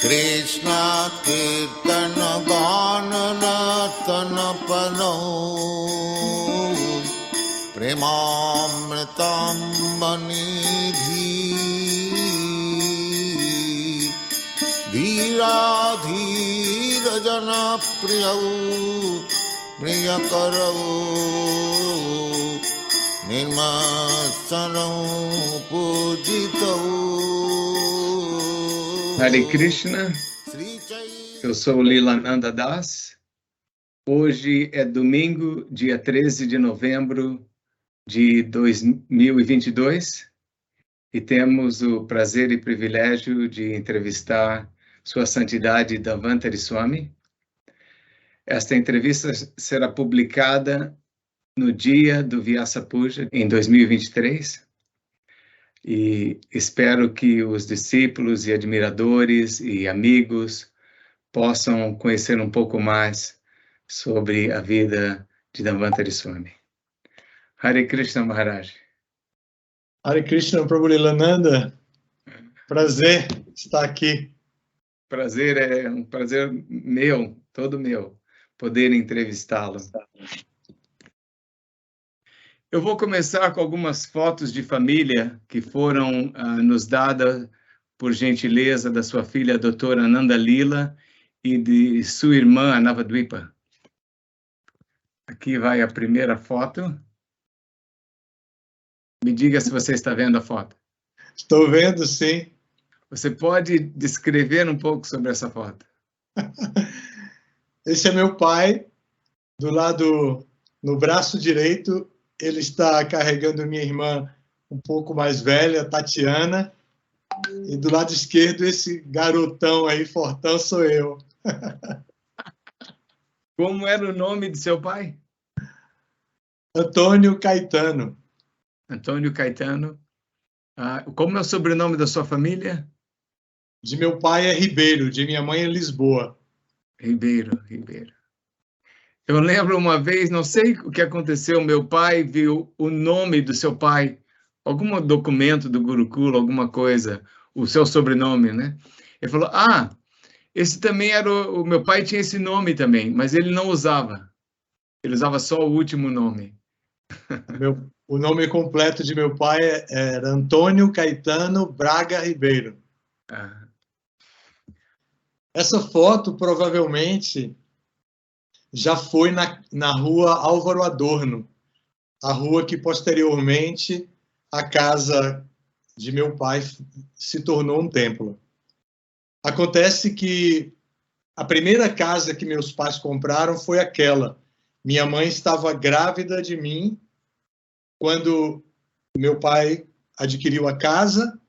Krishna Kirtana Ganana Tana Pano Premamritam Manidhi Dhira Dhira Jana Priyau Priyakarau Nirmasanau Pujitau. Hare Krishna, eu sou Lilananda Das. Hoje é domingo, dia 13 de novembro de 2022 e temos o prazer e privilégio de entrevistar Sua Santidade Dhanvantari Swami. Esta entrevista será publicada no dia do Vyasa Puja, em 2023. E espero que os discípulos e admiradores e amigos possam conhecer um pouco mais sobre a vida de Dhanvantari Swami. Hare Krishna Maharaj. Hare Krishna Prabhu Lilananda. Prazer estar aqui. Prazer, é um prazer meu, todo meu, poder entrevistá-lo. Eu vou começar com algumas fotos de família que foram nos dadas por gentileza da sua filha, a doutora Nanda Lila, e de sua irmã, Navadvipa. Aqui vai a primeira foto. Me diga se você está vendo a foto. Estou vendo, sim. Você pode descrever um pouco sobre essa foto? Esse é meu pai, do lado, no braço direito, ele está carregando minha irmã um pouco mais velha, Tatiana, e do lado esquerdo esse garotão aí, fortão, sou eu. Como era o nome de seu pai? Antônio Caetano. Antônio Caetano. Como é o sobrenome da sua família? De meu pai é Ribeiro, de minha mãe é Lisboa. Ribeiro. Eu lembro uma vez, não sei o que aconteceu, meu pai viu o nome do seu pai, algum documento do Gurukula, alguma coisa, o seu sobrenome, né? Ele falou, esse também era o meu pai tinha esse nome também, mas ele não usava. Ele usava só o último nome. O nome completo de meu pai era Antônio Caetano Braga Ribeiro. Essa foto provavelmente já foi na rua Álvaro Adorno, a rua que posteriormente a casa de meu pai se tornou um templo. Acontece que a primeira casa que meus pais compraram foi aquela. Minha mãe estava grávida de mim quando meu pai adquiriu a casa,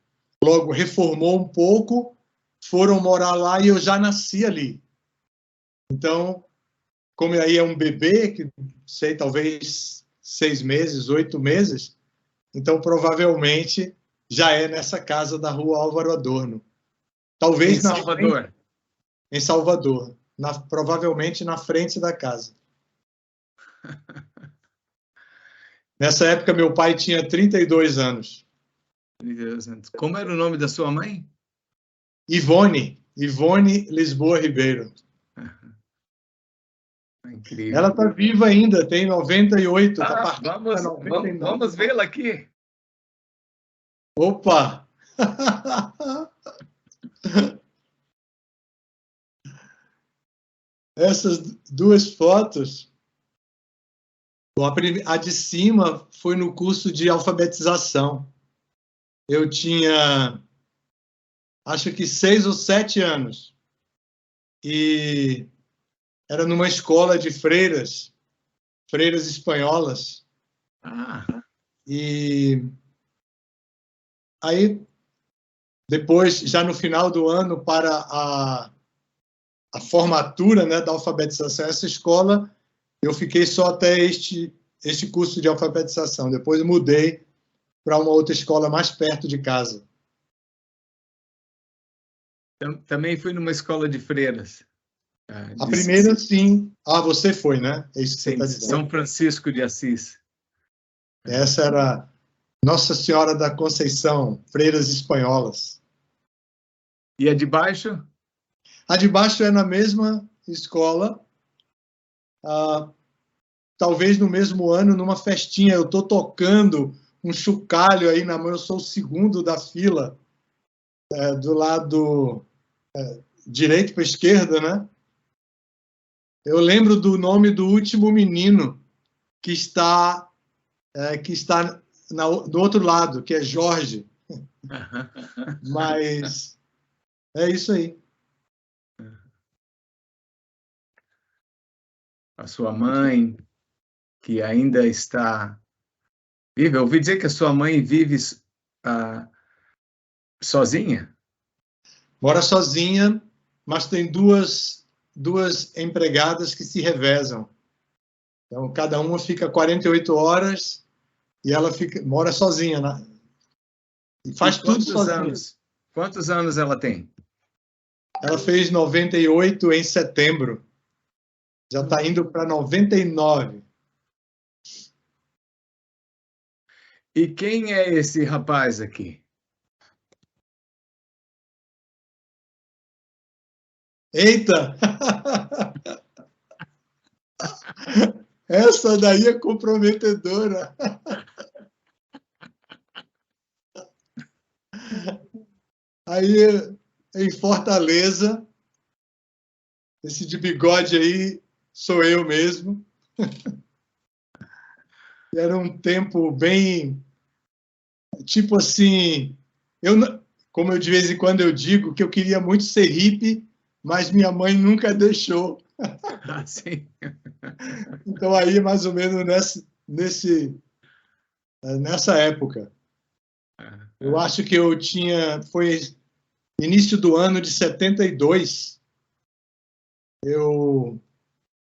logo reformou um pouco, foram morar lá e eu já nasci ali. Então, como aí é um bebê, que sei, talvez 6 meses, 8 meses, então provavelmente já é nessa casa da rua Álvaro Adorno. Talvez em Salvador. Em Salvador, provavelmente na frente da casa. Nessa época, meu pai tinha 32 anos. 32 anos. Como era o nome da sua mãe? Ivone Lisboa Ribeiro. Incrível. Ela está viva ainda, tem 98. Vamos vê-la aqui. Opa! Essas duas fotos, a de cima foi no curso de alfabetização. Eu tinha, acho que 6 ou 7 anos. E era numa escola de freiras espanholas. E aí, depois, já no final do ano, para a formatura, né, da alfabetização, essa escola, eu fiquei só até este curso de alfabetização. Depois eu mudei para uma outra escola mais perto de casa. Também fui numa escola de freiras. A primeira, sim. Ah, você foi, né? É isso que você Sim, está dizendo. São Francisco de Assis. Essa era Nossa Senhora da Conceição, freiras espanholas. E a de baixo? A de baixo é na mesma escola, talvez no mesmo ano, numa festinha. Eu estou tocando um chocalho aí na mão, eu sou o segundo da fila, do lado direito para a esquerda, né? Eu lembro do nome do último menino que está do outro lado, que é Jorge. Mas é isso aí. A sua mãe, que ainda está viva. Eu ouvi dizer que a sua mãe vive sozinha? Mora sozinha, mas tem duas empregadas que se revezam. Então, cada uma fica 48 horas e ela mora sozinha, né? E faz tudo sozinha. Quantos anos ela tem? Ela fez 98 em setembro. Já está indo para 99. E quem é esse rapaz aqui? Eita! Essa daí é comprometedora. Aí, em Fortaleza, esse de bigode aí sou eu mesmo. Era um tempo bem, tipo assim, como eu de vez em quando eu digo que eu queria muito ser hippie, mas minha mãe nunca deixou. Sim. Então aí mais ou menos nessa época. Eu acho que foi início do ano de 72. Eu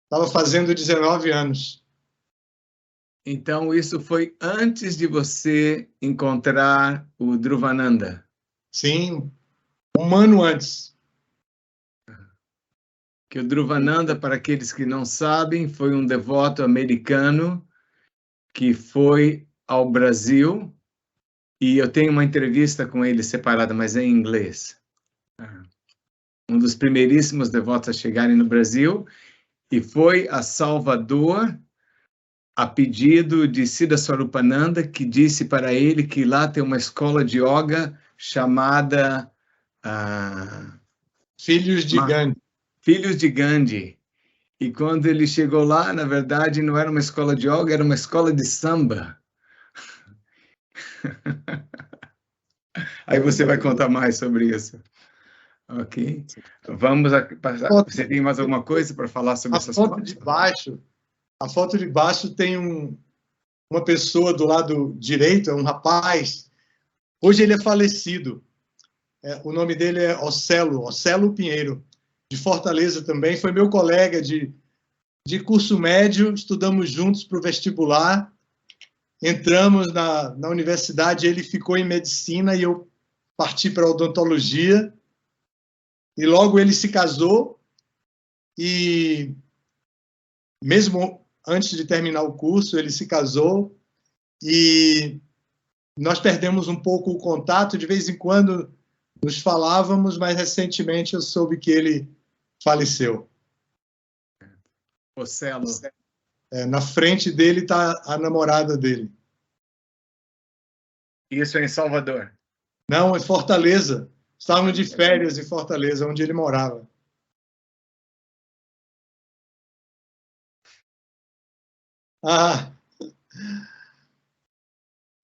estava fazendo 19 anos. Então, isso foi antes de você encontrar o Dhruvananda? Sim, um ano antes. Que o Dhruvananda, para aqueles que não sabem, foi um devoto americano que foi ao Brasil, e eu tenho uma entrevista com ele separada, mas é em inglês. Um dos primeiríssimos devotos a chegarem no Brasil, e foi a Salvador a pedido de Siddha Swarupananda, que disse para ele que lá tem uma escola de yoga chamada Filhos de Gandhi. Filhos de Gandhi. E quando ele chegou lá, na verdade, não era uma escola de yoga, era uma escola de samba. Aí você vai contar mais sobre isso. Ok. Vamos passar. Você tem mais alguma coisa para falar sobre essas fotos? A foto de baixo tem uma pessoa do lado direito, é um rapaz. Hoje ele é falecido. O nome dele é Ocelo Pinheiro, de Fortaleza também. Foi meu colega de curso médio, estudamos juntos para o vestibular. Entramos na universidade, ele ficou em medicina e eu parti para odontologia. E logo ele se casou e, mesmo antes de terminar o curso, ele se casou e nós perdemos um pouco o contato. De vez em quando nos falávamos, mas recentemente eu soube que ele faleceu. Ocelo. Na frente dele está a namorada dele. Isso é em Salvador? Não, em Fortaleza. Estávamos de férias em Fortaleza, onde ele morava. Ah,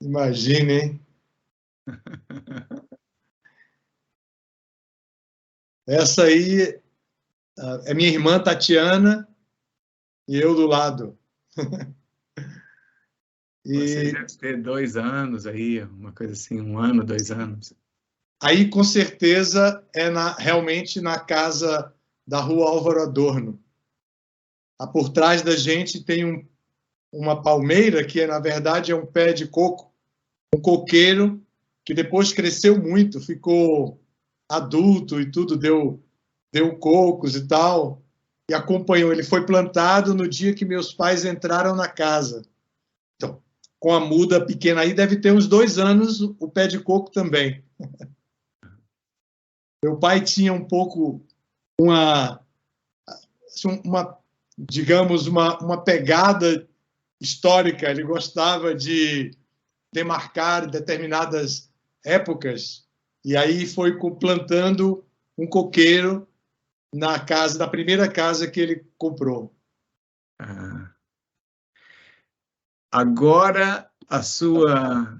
imagine, hein? Essa aí é minha irmã Tatiana e eu do lado. Você E deve ter 2 anos aí, uma coisa assim, 1 ano, 2 anos. aí, com certeza, realmente na casa da Rua Álvaro Adorno. Por trás da gente tem uma palmeira, que na verdade é um pé de coco, um coqueiro, que depois cresceu muito, ficou adulto e tudo, deu cocos e tal, e acompanhou. Ele foi plantado no dia que meus pais entraram na casa. Então, com a muda pequena aí, deve ter uns 2 anos o pé de coco também. Meu pai tinha um pouco digamos, uma pegada histórica. Ele gostava de demarcar determinadas épocas, e aí foi plantando um coqueiro na primeira casa que ele comprou. Ah. Agora, a sua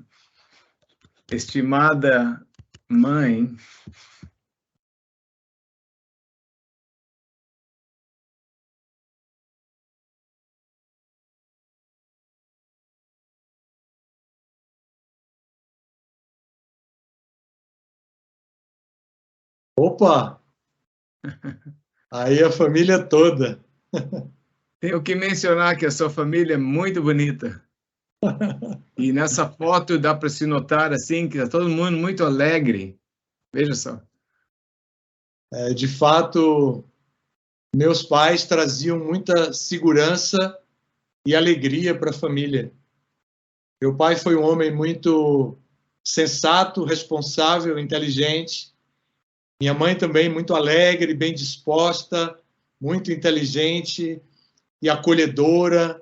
estimada mãe Opa! Aí a família toda. tenho que mencionar que a sua família é muito bonita. E nessa foto dá para se notar assim que está todo mundo muito alegre. Veja só. De fato, meus pais traziam muita segurança e alegria para a família. Meu pai foi um homem muito sensato, responsável, inteligente. Minha mãe também muito alegre, bem disposta, muito inteligente e acolhedora.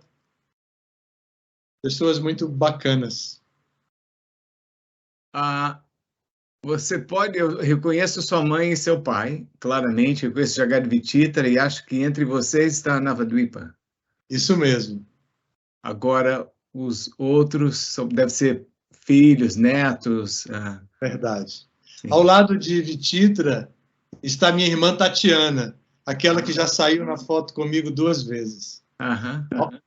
Pessoas muito bacanas. Eu reconheço sua mãe e seu pai, claramente, eu conheço Jagadvititra e acho que entre vocês está Navadvipa. Isso mesmo. Agora, os outros devem ser filhos, netos. Verdade. Sim. Ao lado de Vititra está minha irmã Tatiana, aquela que já saiu na foto comigo 2 vezes.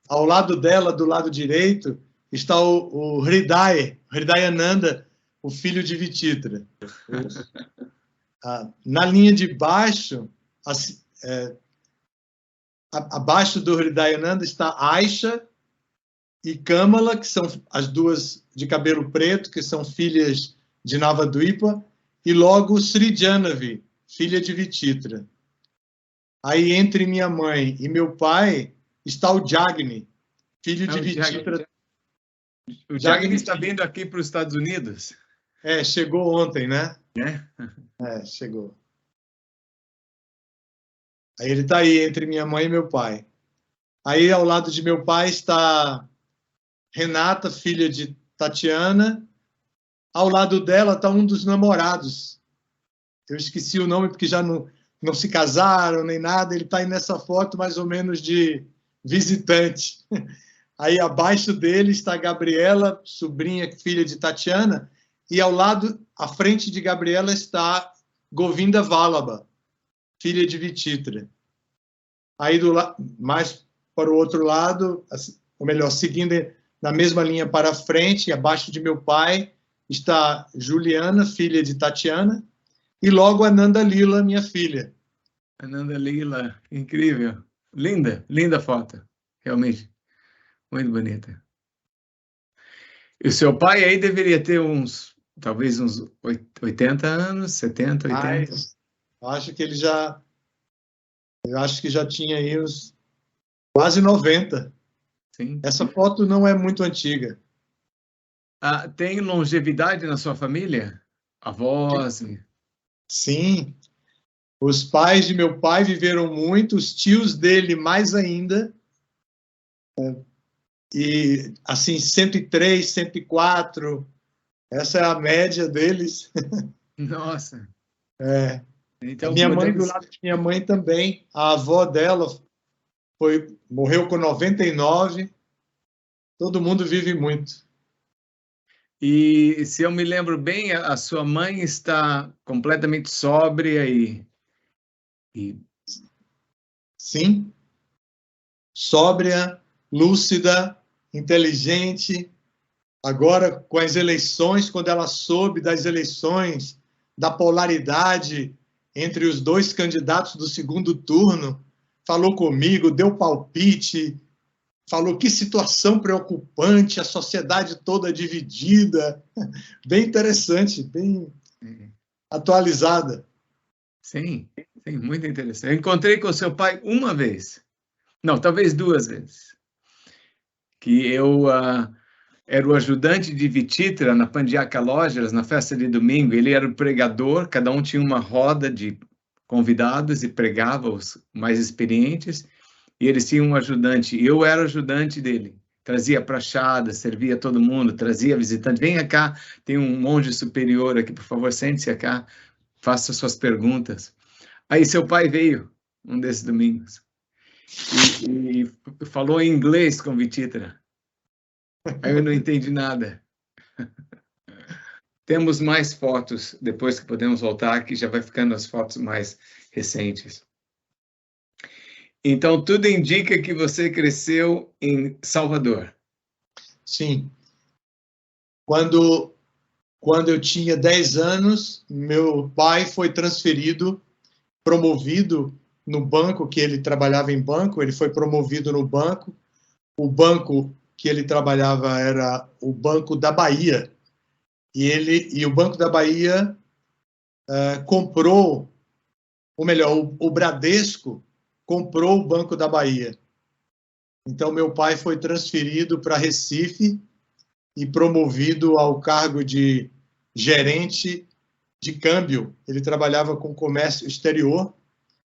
Ao lado dela, do lado direito, está o Hridayananda, o filho de Vititra. Na linha de baixo, abaixo do Hridayananda está Aisha e Kamala, que são as duas de cabelo preto, que são filhas de Navadvipa, e logo Sri Janavi, filha de Vititra. Aí, entre minha mãe e meu pai, está o Jagni, filho de Vititra. O Jagni está vindo aqui para os Estados Unidos? Chegou ontem, né? Chegou. Aí ele está aí, entre minha mãe e meu pai. Aí, ao lado de meu pai, está Renata, filha de Tatiana. Ao lado dela está um dos namorados. Eu esqueci o nome porque já não se casaram nem nada. Ele está aí nessa foto mais ou menos de visitante. Aí abaixo dele está Gabriela, sobrinha, filha de Tatiana, e ao lado, à frente de Gabriela, está Govinda Vallabha, filha de Vititra. Aí mais para o outro lado, ou melhor, seguindo na mesma linha para frente, abaixo de meu pai, está Juliana, filha de Tatiana, e logo Ananda Lila, minha filha. Ananda Lila, incrível. Linda, linda foto. Realmente, muito bonita. E o seu pai aí deveria ter talvez uns 80 anos, 70, 80? Mas, eu acho que já tinha aí uns quase 90. Sim. Essa foto não é muito antiga. Tem longevidade na sua família? Avós? Sim. Os pais de meu pai viveram muito, os tios dele mais ainda. E, assim, 103, 104. Essa é a média deles. Nossa. Então, minha mãe, do lado de minha mãe também. A avó dela morreu com 99. Todo mundo vive muito. E, se eu me lembro bem, a sua mãe está completamente sóbria e... Sim. Sóbria, lúcida, inteligente, Agora, com as eleições, quando ela soube das eleições, da polaridade entre os dois candidatos do segundo turno, falou comigo, deu palpite, falou que situação preocupante, a sociedade toda dividida. Bem interessante, bem atualizada. Sim, sim, muito interessante. Eu encontrei com seu pai uma vez, não, talvez 2 vezes, que eu era o ajudante de Vititra na Pandiaca Lojas, na festa de domingo. Ele era o pregador, cada um tinha uma roda de convidados e pregava os mais experientes, e eles tinham um ajudante. Eu era ajudante dele, trazia prachada, servia todo mundo, trazia visitante. Venha cá, tem um monge superior aqui, por favor, sente-se cá, faça suas perguntas. Aí seu pai veio um desses domingos e falou em inglês com Vititra. Aí eu não entendi nada. Temos mais fotos, depois que podemos voltar, que já vai ficando as fotos mais recentes. Então, tudo indica que você cresceu em Salvador. Sim. Quando eu tinha 10 anos, meu pai foi transferido, promovido no banco, que ele trabalhava em banco, ele foi promovido no banco. O banco que ele trabalhava era o Banco da Bahia. E o Banco da Bahia comprou, ou melhor, o Bradesco comprou o Banco da Bahia. Então, meu pai foi transferido para Recife e promovido ao cargo de gerente de câmbio. Ele trabalhava com comércio exterior.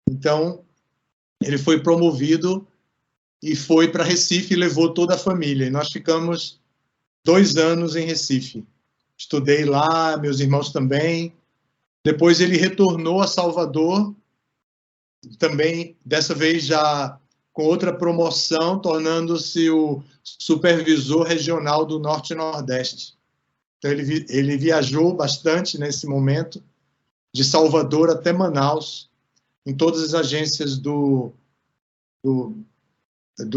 Então, ele foi promovido e foi para Recife e levou toda a família. E nós ficamos 2 anos em Recife. Estudei lá, meus irmãos também. Depois ele retornou a Salvador, também, dessa vez já com outra promoção, tornando-se o supervisor regional do Norte e Nordeste. Então, ele viajou bastante nesse momento, de Salvador até Manaus, em todas as agências do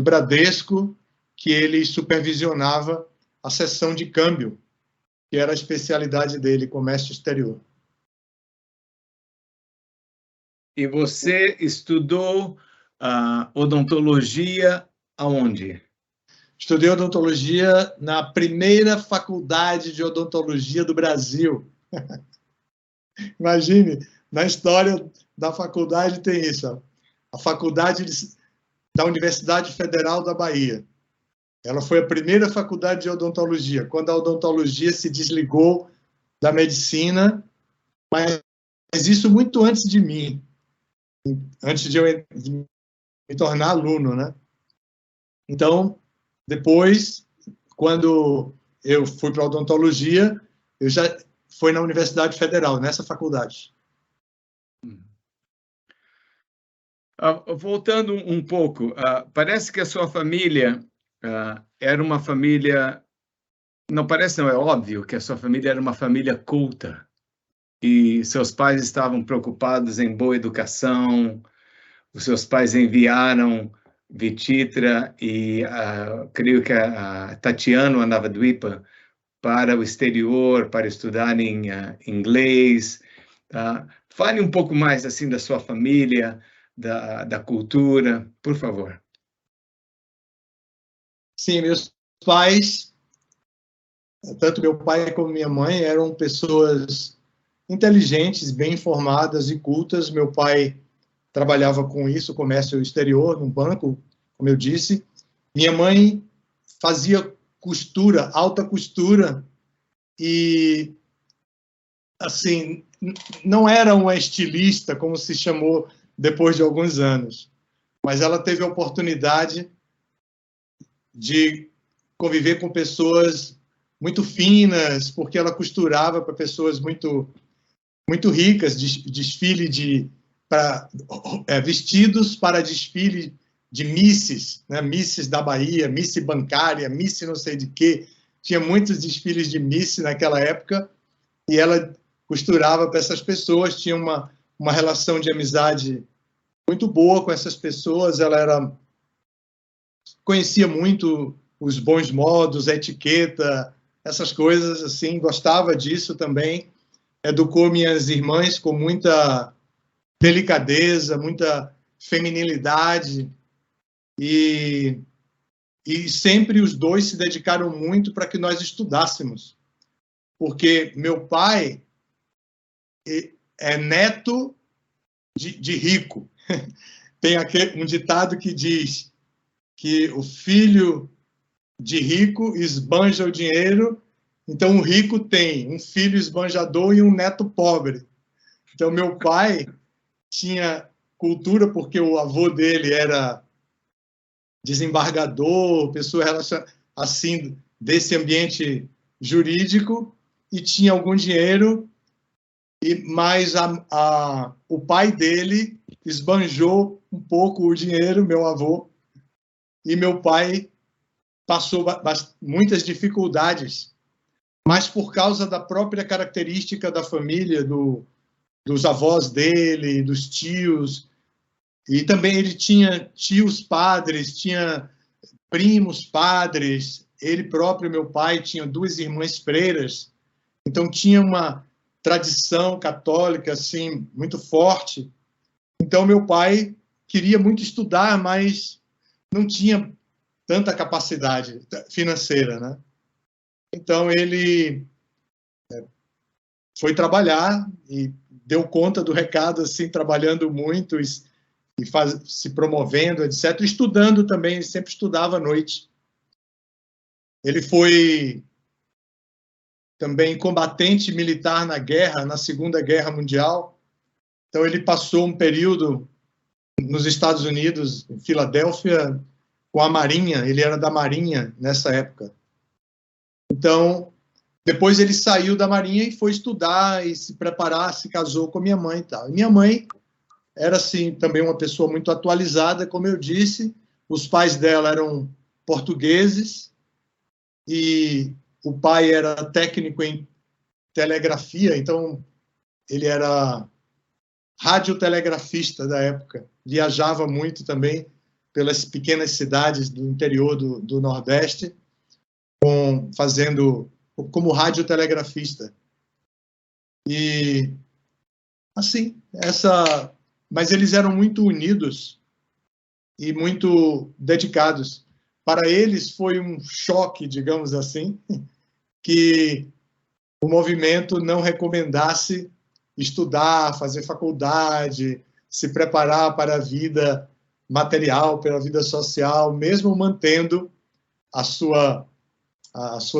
Bradesco, que ele supervisionava a seção de câmbio, que era a especialidade dele, comércio exterior. E você estudou odontologia aonde? Estudei odontologia na primeira faculdade de odontologia do Brasil. Imagine, na história da faculdade tem isso. Ó. A faculdade da Universidade Federal da Bahia. Ela foi a primeira faculdade de odontologia, quando a odontologia se desligou da medicina, mas isso muito antes de mim, antes de eu me tornar aluno, né? Então, depois, quando eu fui para a odontologia, eu já fui na Universidade Federal, nessa faculdade. Voltando um pouco, parece que a sua família era uma família, não parece, não, é óbvio que a sua família era uma família culta e seus pais estavam preocupados em boa educação, os seus pais enviaram Vititra e creio que a Tatiana Navadvipa para o exterior, para estudar em inglês. Fale um pouco mais assim da sua família, da cultura, por favor. Sim, meus pais, tanto meu pai como minha mãe, eram pessoas inteligentes, bem informadas e cultas. Meu pai trabalhava com isso, comércio exterior, num banco, como eu disse. Minha mãe fazia costura, alta costura, e, assim, não era uma estilista, como se chamou depois de alguns anos, mas ela teve a oportunidade de conviver com pessoas muito finas, porque ela costurava para pessoas muito ricas, desfile vestidos para desfile de misses, né? Misses da Bahia, miss bancária, miss não sei de quê. Tinha muitos desfiles de miss naquela época e ela costurava para essas pessoas, tinha uma relação de amizade muito boa com essas pessoas. Conhecia muito os bons modos, a etiqueta, essas coisas, assim, gostava disso também. Educou minhas irmãs com muita delicadeza, muita feminilidade, e sempre os dois se dedicaram muito para que nós estudássemos, porque meu pai é neto de rico. Tem um ditado que diz que o filho de rico esbanja o dinheiro, então o rico tem um filho esbanjador e um neto pobre. Então meu pai tinha cultura porque o avô dele era desembargador, pessoa assim desse ambiente jurídico, e tinha algum dinheiro, mas o pai dele esbanjou um pouco o dinheiro, meu avô, e meu pai passou muitas dificuldades, mas por causa da própria característica da família, dos avós dele, dos tios, e também ele tinha tios padres, tinha primos padres, ele próprio, meu pai, tinha 2 irmãs freiras, então tinha uma tradição católica assim muito forte. Então meu pai queria muito estudar, mas não tinha tanta capacidade financeira, né? Então ele foi trabalhar e deu conta do recado, assim, trabalhando muito e se promovendo, etc. Estudando também, ele sempre estudava à noite. Ele foi também combatente militar na guerra, na Segunda Guerra Mundial. Então ele passou um período nos Estados Unidos, em Filadélfia, com a Marinha. Ele era da Marinha nessa época. Então, depois ele saiu da Marinha e foi estudar e se preparar, se casou com minha mãe e tal. E minha mãe era, assim, também uma pessoa muito atualizada, como eu disse. Os pais dela eram portugueses e o pai era técnico em telegrafia, então ele era radiotelegrafista da época. Viajava muito também pelas pequenas cidades do interior do Nordeste, fazendo como radiotelegrafista. E, assim, mas eles eram muito unidos e muito dedicados. Para eles foi um choque, digamos assim, que o movimento não recomendasse estudar, fazer faculdade, se preparar para a vida material, para a vida social, mesmo mantendo a sua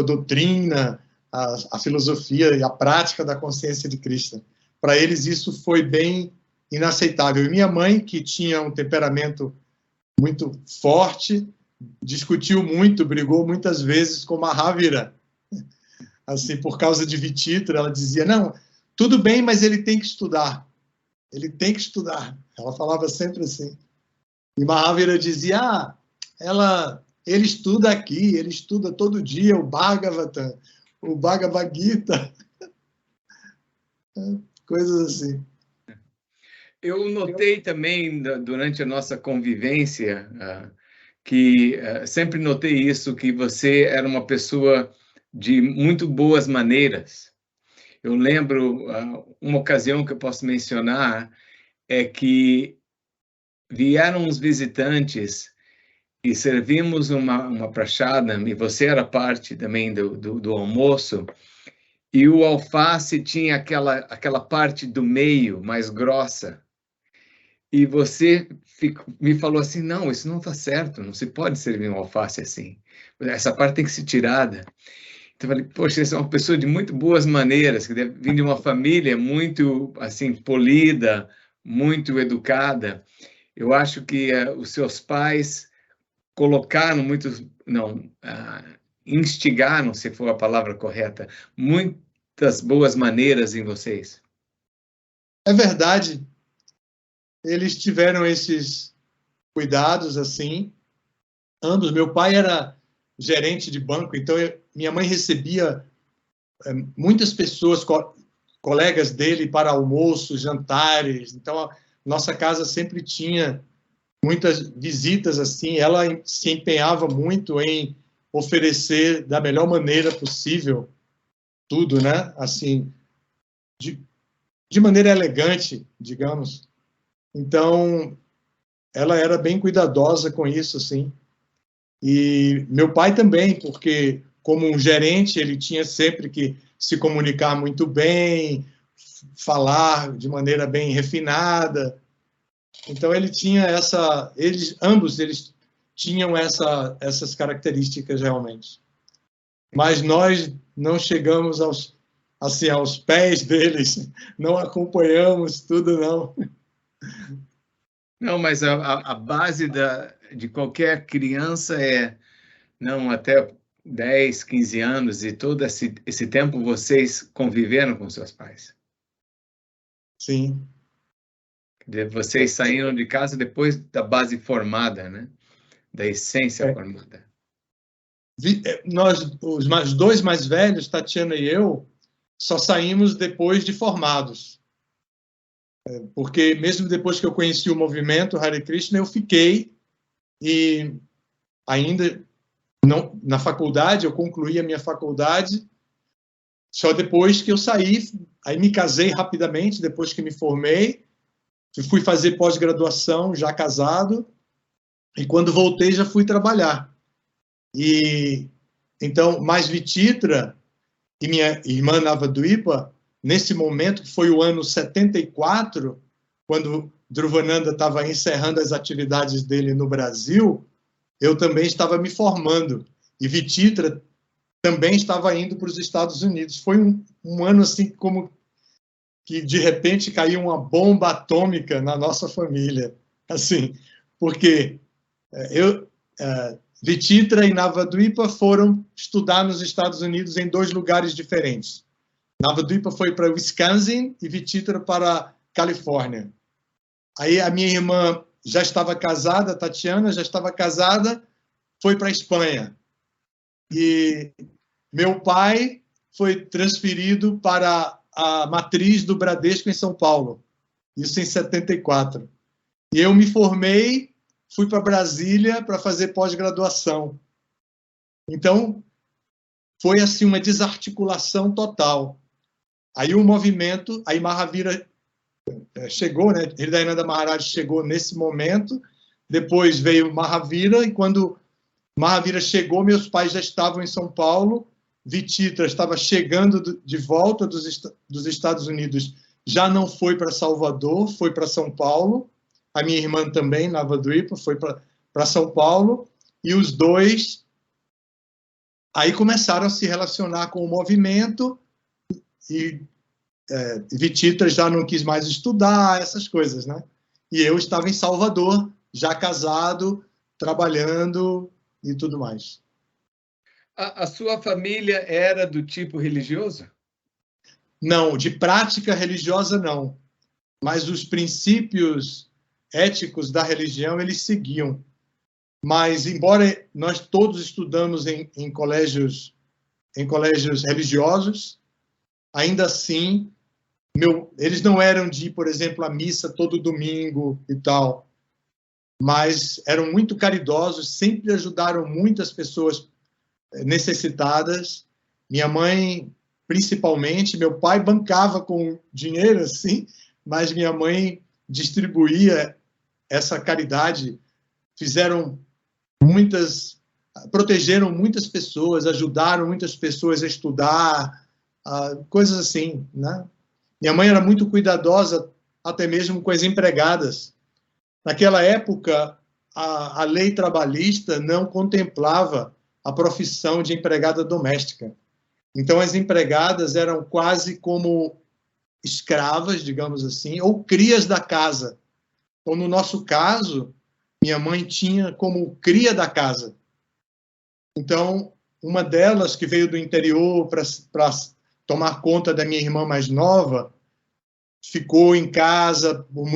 doutrina, a filosofia e a prática da consciência de Cristo. Para eles isso foi bem inaceitável. E minha mãe, que tinha um temperamento muito forte, discutiu muito, brigou muitas vezes com Mahavira, assim, por causa de Vichitra. Ela dizia, não, tudo bem, mas ele tem que estudar. Ele tem que estudar. Ela falava sempre assim. E Mahavira dizia, ele estuda aqui, ele estuda todo dia o Bhagavatam, o Bhagavad Gita, coisas assim. Eu notei também, durante a nossa convivência, que sempre notei isso, que você era uma pessoa de muito boas maneiras. Eu lembro, uma ocasião que eu posso mencionar, é que vieram uns visitantes e servimos uma prashadam, e você era parte também do almoço, e o alface tinha aquela parte do meio mais grossa. E você me falou assim, não, isso não está certo, não se pode servir um alface assim. Essa parte tem que ser tirada. Então eu falei, poxa, você é uma pessoa de muito boas maneiras, que deve vir de uma família muito, assim, polida, muito educada. Eu acho que os seus pais colocaram instigaram, se for a palavra correta, muitas boas maneiras em vocês. É verdade. Eles tiveram esses cuidados, assim, ambos. Meu pai era gerente de banco, então minha mãe recebia muitas pessoas, colegas dele, para almoços, jantares. Então, a nossa casa sempre tinha muitas visitas, assim. Ela se empenhava muito em oferecer da melhor maneira possível tudo, né? Assim, de maneira elegante, digamos. Então, ela era bem cuidadosa com isso, assim. E meu pai também, porque como um gerente, ele tinha sempre que se comunicar muito bem, falar de maneira bem refinada. Então ele tinha ambos eles tinham essas características realmente. Mas nós não chegamos aos pés deles, não acompanhamos tudo, não. Não, mas a base de qualquer criança é, não, até 10, 15 anos, e todo esse tempo vocês conviveram com seus pais. Sim. Vocês saíram de casa depois da base formada, né? Da essência formada. Nós, os dois mais velhos, Tatiana e eu, só saímos depois de formados. Porque mesmo depois que eu conheci o movimento Hare Krishna, eu fiquei, e ainda não, na faculdade, eu concluí a minha faculdade só depois que eu saí. Aí me casei rapidamente, depois que me formei, fui fazer pós-graduação, já casado, e quando voltei já fui trabalhar. E então, mais Vititra e minha irmã Navadvipa, nesse momento, que foi o ano 74, quando Dhruvananda estava encerrando as atividades dele no Brasil, eu também estava me formando. E Vititra também estava indo para os Estados Unidos. Foi um ano assim como que, de repente, caiu uma bomba atômica na nossa família. Assim, porque Vititra e Navadvipa foram estudar nos Estados Unidos em 2 lugares diferentes. Navadvipa foi para Wisconsin e Vititra para a Califórnia. Aí a minha irmã já estava casada, Tatiana já estava casada, foi para a Espanha. E meu pai foi transferido para a matriz do Bradesco em São Paulo, isso em 74. E eu me formei, fui para Brasília para fazer pós-graduação. Então, foi assim uma desarticulação total. Aí o movimento, aí Mahavira chegou, né? Hridayananda Maharaj chegou nesse momento, depois veio Mahavira, e quando Mahavira chegou, meus pais já estavam em São Paulo, Vititra estava chegando de volta dos Estados Unidos, já não foi para Salvador, foi para São Paulo, a minha irmã também, Navadvipa, foi para São Paulo, e os dois aí começaram a se relacionar com o movimento, e Vititra já não quis mais estudar, essas coisas, né? E eu estava em Salvador, já casado, trabalhando e tudo mais. A sua família era do tipo religioso? Não, de prática religiosa não, mas os princípios éticos da religião eles seguiam. Mas, embora nós todos estudamos em colégios religiosos, ainda assim, eles não eram de ir, por exemplo, à missa todo domingo e tal, mas eram muito caridosos, sempre ajudaram muitas pessoas necessitadas. Minha mãe, principalmente, meu pai bancava com dinheiro, assim, mas minha mãe distribuía essa caridade, protegeram muitas pessoas, ajudaram muitas pessoas a estudar, coisas assim, né? Minha mãe era muito cuidadosa, até mesmo com as empregadas. Naquela época, a lei trabalhista não contemplava a profissão de empregada doméstica. Então, as empregadas eram quase como escravas, digamos assim, ou crias da casa. Então, no nosso caso, minha mãe tinha como cria da casa. Então, uma delas, que veio do interior para tomar conta da minha irmã mais nova, ficou em casa por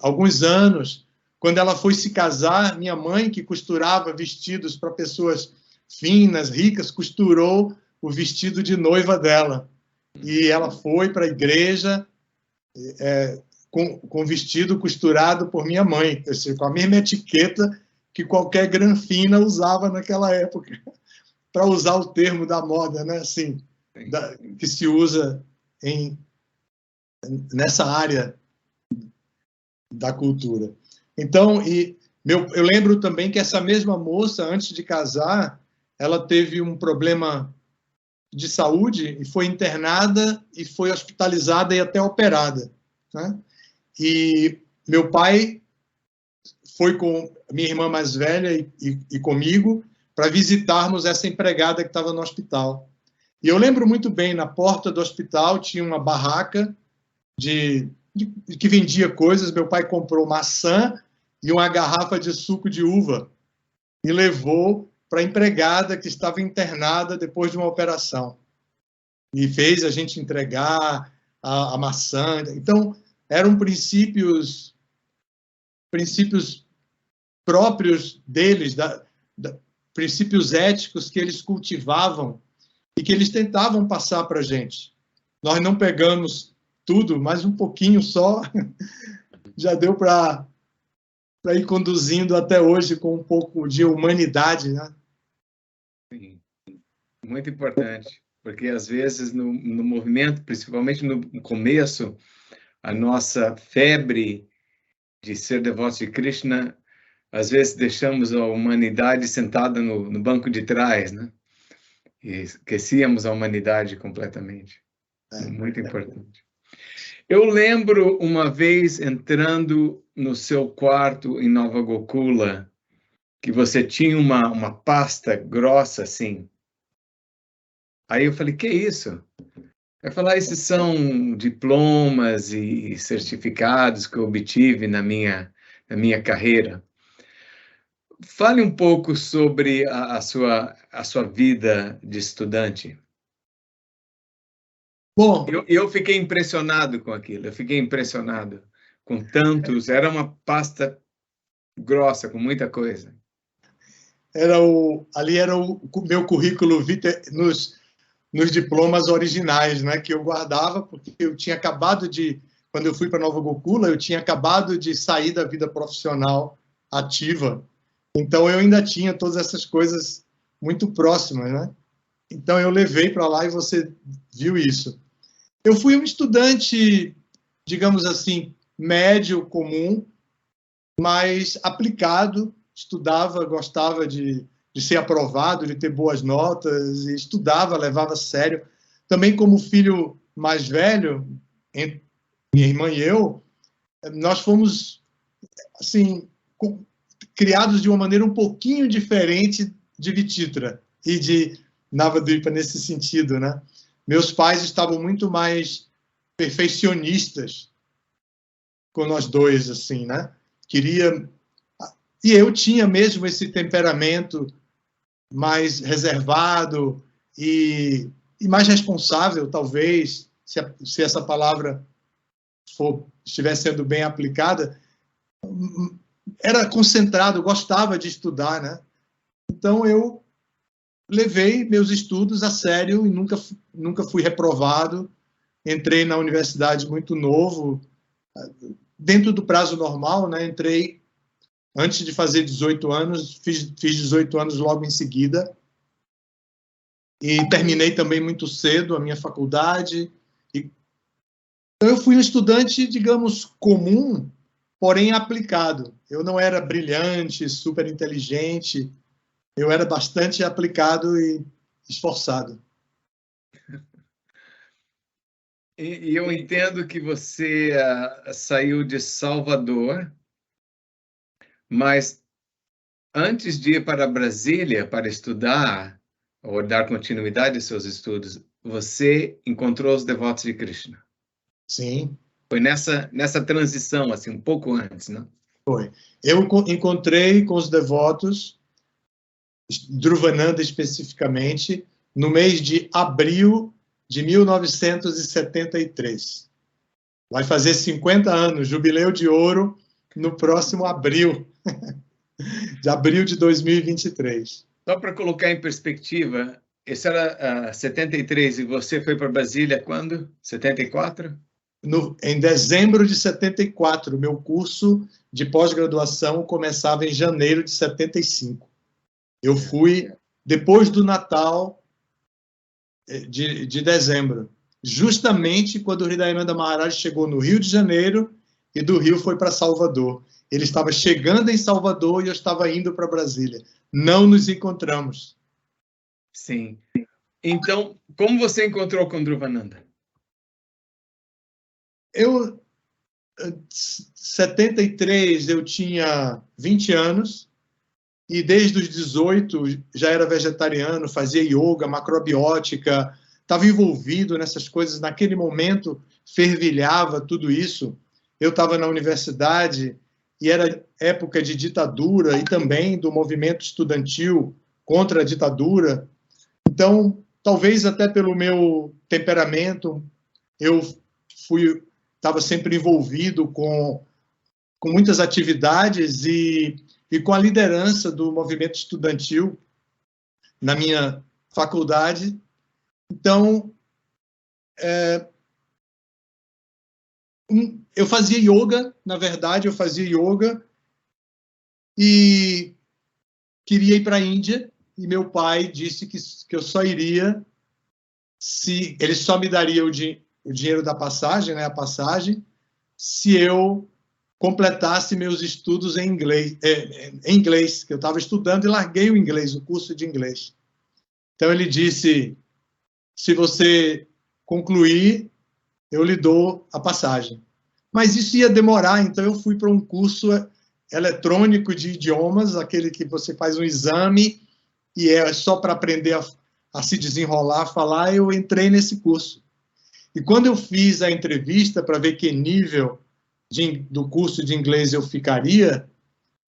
alguns anos. Quando ela foi se casar, minha mãe, que costurava vestidos para pessoas finas, ricas, costurou o vestido de noiva dela. E ela foi para a igreja com o vestido costurado por minha mãe, com a mesma etiqueta que qualquer granfina usava naquela época. para usar o termo da moda, né? Assim, que se usa nessa área da cultura. Então, eu lembro também que essa mesma moça, antes de casar, ela teve um problema de saúde e foi internada e foi hospitalizada e até operada, né? E meu pai foi com minha irmã mais velha e comigo para visitarmos essa empregada que estava no hospital. E eu lembro muito bem, na porta do hospital tinha uma barraca que vendia coisas. Meu pai comprou maçã e uma garrafa de suco de uva e levou para a empregada que estava internada depois de uma operação. E fez a gente entregar a maçã. Então, eram princípios próprios deles, princípios éticos que eles cultivavam e que eles tentavam passar para a gente. Nós não pegamos tudo, mas um pouquinho só já deu para ir conduzindo até hoje com um pouco de humanidade, né? Sim, muito importante, porque às vezes no movimento, principalmente no começo, a nossa febre de ser devotos de Krishna, às vezes deixamos a humanidade sentada no banco de trás, né? E esquecíamos a humanidade completamente. Muito importante. Eu lembro uma vez entrando no seu quarto em Nova Gokula, que você tinha uma pasta grossa assim. Aí eu falei, que é isso? Eu falei, esses são diplomas e certificados que eu obtive na minha carreira. Fale um pouco sobre a sua vida de estudante. Bom, eu fiquei impressionado com aquilo, eu fiquei impressionado com tantos, era uma pasta grossa, com muita coisa. Ali era o meu currículo vitae nos diplomas originais, né, que eu guardava, porque eu tinha acabado quando eu fui para Nova Gokula, eu tinha acabado de sair da vida profissional ativa. Então, eu ainda tinha todas essas coisas muito próximas, né? Então, eu levei para lá e você viu isso. Eu fui um estudante, digamos assim, médio, comum, mas aplicado, estudava, gostava de ser aprovado, de ter boas notas, e estudava, levava a sério. Também como filho mais velho, minha irmã e eu, nós fomos, assim, criados de uma maneira um pouquinho diferente de Vititra e de Navadvipa nesse sentido, né? Meus pais estavam muito mais perfeccionistas com nós dois, assim, né? E eu tinha mesmo esse temperamento mais reservado e mais responsável, talvez, se essa palavra estiver sendo bem aplicada. Era concentrado, gostava de estudar, né? Então, eu levei meus estudos a sério e nunca fui reprovado. Entrei na universidade muito novo, dentro do prazo normal, né? Entrei antes de fazer 18 anos, fiz 18 anos logo em seguida. E terminei também muito cedo a minha faculdade. Então, eu fui um estudante, digamos, comum, porém aplicado. Eu não era brilhante, super inteligente, eu era bastante aplicado e esforçado. E eu entendo que você saiu de Salvador, mas antes de ir para Brasília para estudar ou dar continuidade aos seus estudos, você encontrou os devotos de Krishna. Sim. Foi nessa transição, assim, um pouco antes, não? Foi. Eu encontrei com os devotos, Dhruvananda especificamente, no mês de abril de 1973. Vai fazer 50 anos, jubileu de ouro, no próximo abril, de abril de 2023. Só para colocar em perspectiva, esse era 73 e você foi para Brasília quando? 74? Em dezembro de 74, meu curso de pós-graduação começava em janeiro de 75. Eu fui depois do Natal de dezembro, justamente quando o Hridayananda Maharaj chegou no Rio de Janeiro e do Rio foi para Salvador. Ele estava chegando em Salvador e eu estava indo para Brasília. Não nos encontramos. Sim. Então, como você encontrou com Dhruvananda? Em 73, eu tinha 20 anos e desde os 18 já era vegetariano, fazia yoga, macrobiótica, estava envolvido nessas coisas. Naquele momento, fervilhava tudo isso. Eu estava na universidade e era época de ditadura e também do movimento estudantil contra a ditadura. Então, talvez até pelo meu temperamento, eu estava sempre envolvido com muitas atividades e com a liderança do movimento estudantil na minha faculdade. Então, eu fazia yoga, na verdade, eu fazia yoga e queria ir para a Índia, e meu pai disse que eu só iria se ele só me daria o dinheiro da passagem, né, a passagem, se eu completasse meus estudos em inglês, que eu estava estudando e larguei o inglês, o curso de inglês. Então ele disse, se você concluir, eu lhe dou a passagem. Mas isso ia demorar, então eu fui para um curso eletrônico de idiomas, aquele que você faz um exame e é só para aprender a se desenrolar, a falar. Eu entrei nesse curso. E quando eu fiz a entrevista para ver que nível do curso de inglês eu ficaria,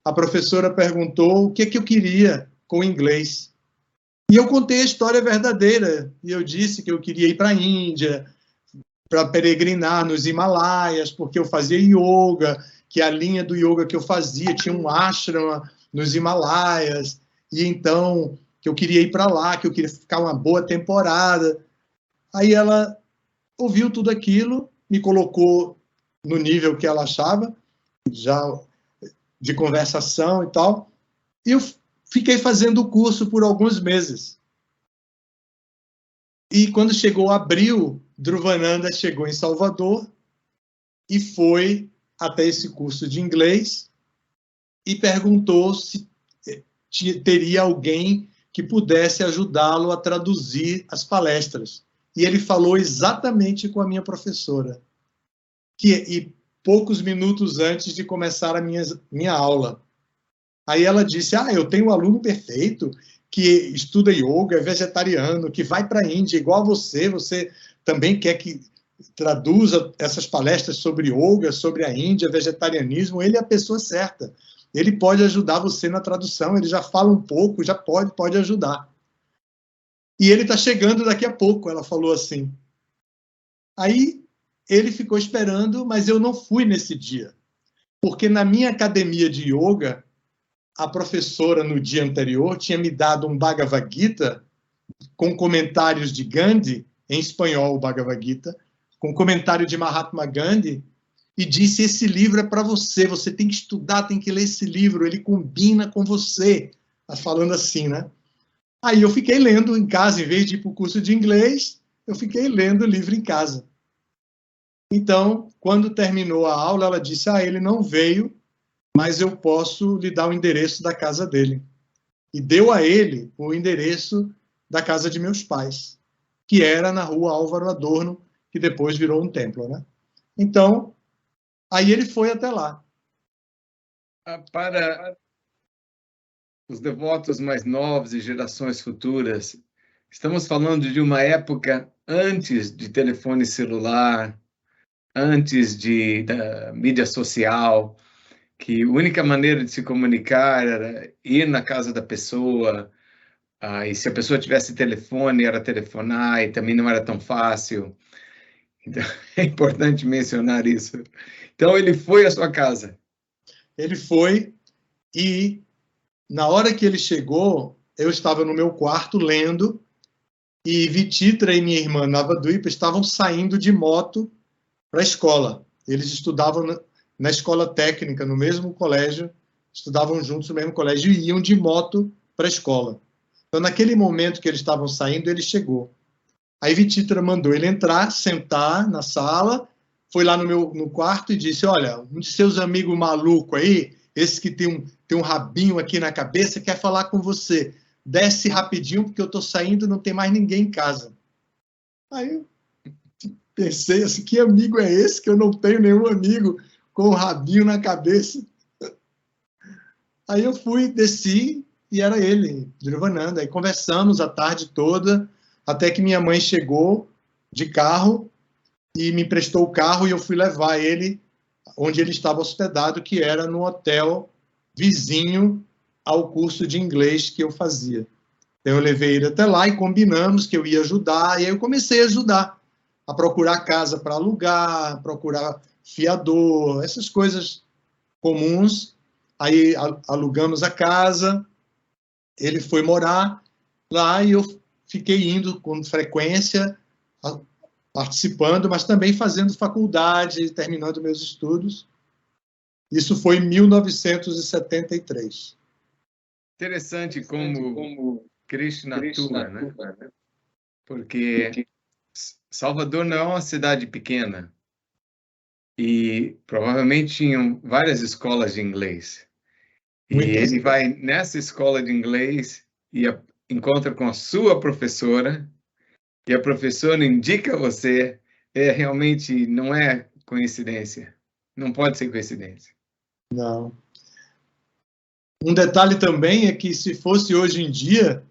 a professora perguntou o que eu queria com o inglês. E eu contei a história verdadeira, e eu disse que eu queria ir para a Índia, para peregrinar nos Himalaias, porque eu fazia yoga, que a linha do yoga que eu fazia tinha um ashrama nos Himalaias, e então que eu queria ir para lá, que eu queria ficar uma boa temporada. Aí ela ouviu tudo aquilo, me colocou no nível que ela achava, já de conversação e tal, e eu fiquei fazendo o curso por alguns meses. E quando chegou abril, Dhruvananda chegou em Salvador e foi até esse curso de inglês e perguntou se teria alguém que pudesse ajudá-lo a traduzir as palestras. E ele falou exatamente com a minha professora. E poucos minutos antes de começar a minha aula. Aí ela disse, eu tenho um aluno perfeito que estuda yoga, é vegetariano, que vai para a Índia, igual a você também quer que traduza essas palestras sobre yoga, sobre a Índia, vegetarianismo, ele é a pessoa certa. Ele pode ajudar você na tradução, ele já fala um pouco, já pode ajudar. E ele está chegando daqui a pouco, ela falou assim. Aí ele ficou esperando, mas eu não fui nesse dia. Porque na minha academia de yoga, a professora, no dia anterior, tinha me dado um Bhagavad Gita com comentários de Gandhi, em espanhol, o Bhagavad Gita, com comentário de Mahatma Gandhi, e disse, esse livro é para você, você tem que estudar, tem que ler esse livro, ele combina com você. Falando assim, né? Aí eu fiquei lendo em casa, em vez de ir para o curso de inglês, eu fiquei lendo o livro em casa. Então, quando terminou a aula, ela disse, ele não veio, mas eu posso lhe dar o endereço da casa dele. E deu a ele o endereço da casa de meus pais, que era na rua Álvaro Adorno, que depois virou um templo, né? Então, aí ele foi até lá. Para os devotos mais novos e gerações futuras, estamos falando de uma época antes de telefone celular, antes da mídia social, que a única maneira de se comunicar era ir na casa da pessoa, e se a pessoa tivesse telefone, era telefonar, e também não era tão fácil. Então, é importante mencionar isso. Então, ele foi à sua casa. Ele foi, e na hora que ele chegou, eu estava no meu quarto lendo, e Vititra e minha irmã Navadvipa estavam saindo de moto para a escola. Eles estudavam na escola técnica, no mesmo colégio, estudavam juntos no mesmo colégio e iam de moto para a escola. Então, naquele momento que eles estavam saindo, ele chegou. Aí Vichitra mandou ele entrar, sentar na sala, foi lá no quarto e disse, olha, um de seus amigos malucos aí, esse que tem um rabinho aqui na cabeça, quer falar com você. Desce rapidinho, porque eu estou saindo e não tem mais ninguém em casa. Aí eu pensei assim, que amigo é esse que eu não tenho nenhum amigo com um rabinho na cabeça? Aí eu fui, desci, e era ele, Dhruvananda. Aí conversamos a tarde toda, até que minha mãe chegou de carro e me emprestou o carro e eu fui levar ele onde ele estava hospedado, que era no hotel vizinho ao curso de inglês que eu fazia. Então eu levei ele até lá e combinamos que eu ia ajudar, e aí eu comecei a ajudar, a procurar casa para alugar, procurar fiador, essas coisas comuns. Aí alugamos a casa, ele foi morar lá e eu fiquei indo com frequência, participando, mas também fazendo faculdade, terminando meus estudos. Isso foi em 1973. Interessante como Krishna atua, né? Porque Salvador não é uma cidade pequena e provavelmente tinham várias escolas de inglês. E ele vai nessa escola de inglês e encontra com a sua professora, e a professora indica você, realmente não é coincidência. Não pode ser coincidência. Não. Um detalhe também é que, se fosse hoje em dia,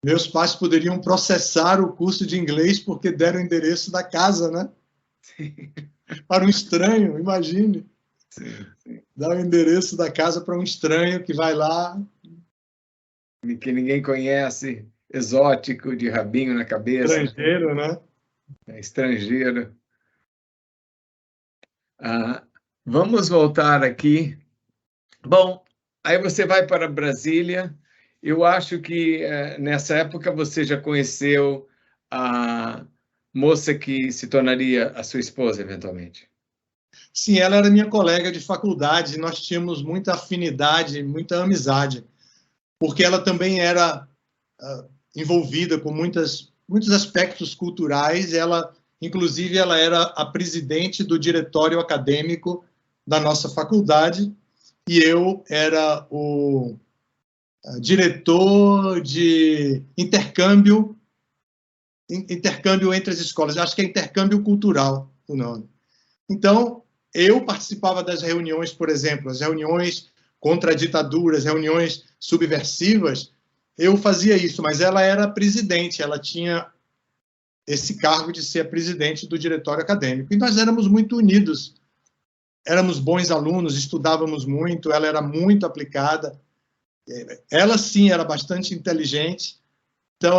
meus pais poderiam processar o curso de inglês porque deram o endereço da casa, né? Sim. Para um estranho, imagine. Sim. Dar o endereço da casa para um estranho que vai lá. Que ninguém conhece, exótico, de rabinho na cabeça. Estrangeiro, né? Estrangeiro. Vamos voltar aqui. Bom, aí você vai para Brasília. Eu acho que nessa época você já conheceu a moça que se tornaria a sua esposa, eventualmente. Sim, ela era minha colega de faculdade. Nós tínhamos muita afinidade, muita amizade, porque ela também era envolvida com muitos aspectos culturais. Ela, inclusive, ela era a presidente do diretório acadêmico da nossa faculdade e eu era o diretor de intercâmbio entre as escolas. Acho que é intercâmbio cultural o nome. Então, eu participava das reuniões, por exemplo, as reuniões contra a ditadura, as reuniões subversivas. Eu fazia isso, mas ela era presidente, ela tinha esse cargo de ser a presidente do diretório acadêmico. E nós éramos muito unidos, éramos bons alunos, estudávamos muito, ela era muito aplicada. Ela, sim, era bastante inteligente. Então,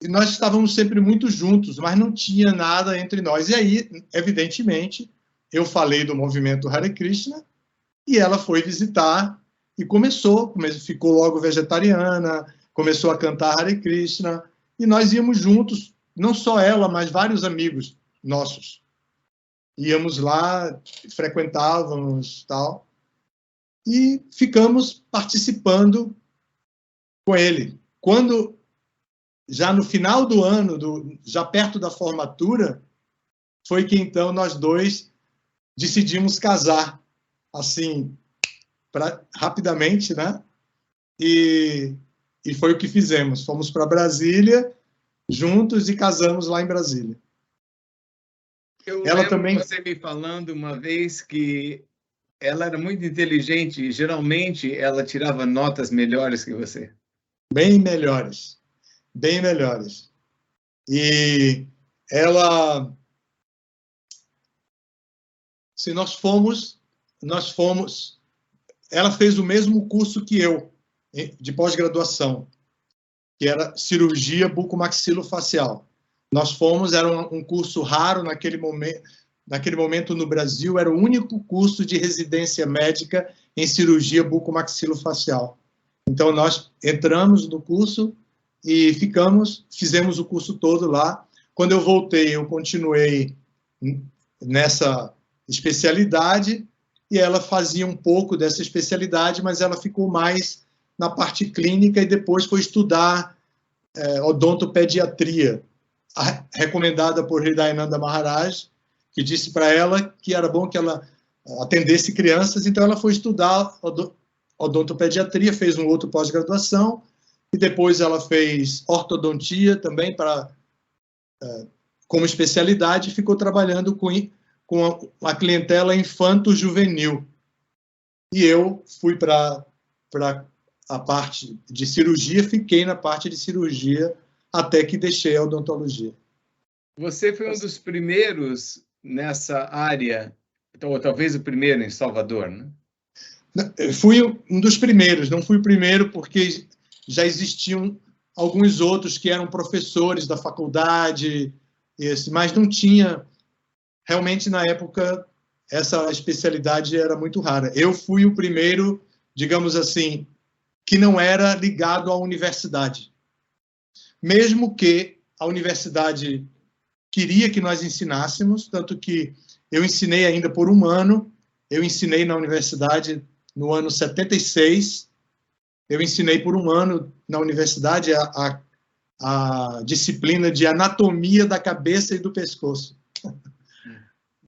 nós estávamos sempre muito juntos, mas não tinha nada entre nós. E aí, evidentemente, eu falei do movimento Hare Krishna e ela foi visitar e ficou logo vegetariana, começou a cantar Hare Krishna, e nós íamos juntos, não só ela, mas vários amigos nossos. Íamos lá, frequentávamos, tal, e ficamos participando com ele. Quando, já no final do ano, já perto da formatura, foi que então nós dois decidimos casar, assim, rapidamente, né? E foi o que fizemos. Fomos para Brasília juntos e casamos lá em Brasília. Ela também, você me falando uma vez que ela era muito inteligente e geralmente ela tirava notas melhores que você. Bem melhores. Bem melhores. E ela... Se nós fomos... Ela fez o mesmo curso que eu, de pós-graduação, que era cirurgia bucomaxilofacial. Nós fomos, era um curso raro naquele momento no Brasil, era o único curso de residência médica em cirurgia bucomaxilofacial. Então, nós entramos no curso e fizemos o curso todo lá. Quando eu voltei, eu continuei nessa especialidade, e ela fazia um pouco dessa especialidade, mas ela ficou mais na parte clínica e depois foi estudar odontopediatria, recomendada por Hridayananda Maharaj, que disse para ela que era bom que ela atendesse crianças, então ela foi estudar odontopediatria, fez um outro pós-graduação, e depois ela fez ortodontia também como especialidade, e ficou trabalhando com a clientela infanto-juvenil. E eu fui para a parte de cirurgia, fiquei na parte de cirurgia até que deixei a odontologia. Você foi um dos primeiros nessa área, ou talvez o primeiro em Salvador, né? Fui um dos primeiros, não fui o primeiro porque já existiam alguns outros que eram professores da faculdade, mas não tinha, realmente na época, essa especialidade era muito rara. Eu fui o primeiro, digamos assim, que não era ligado à universidade. Mesmo que a universidade queria que nós ensinássemos, tanto que eu ensinei ainda por um ano, eu ensinei na universidade no ano 76, eu ensinei por um ano na universidade a disciplina de anatomia da cabeça e do pescoço.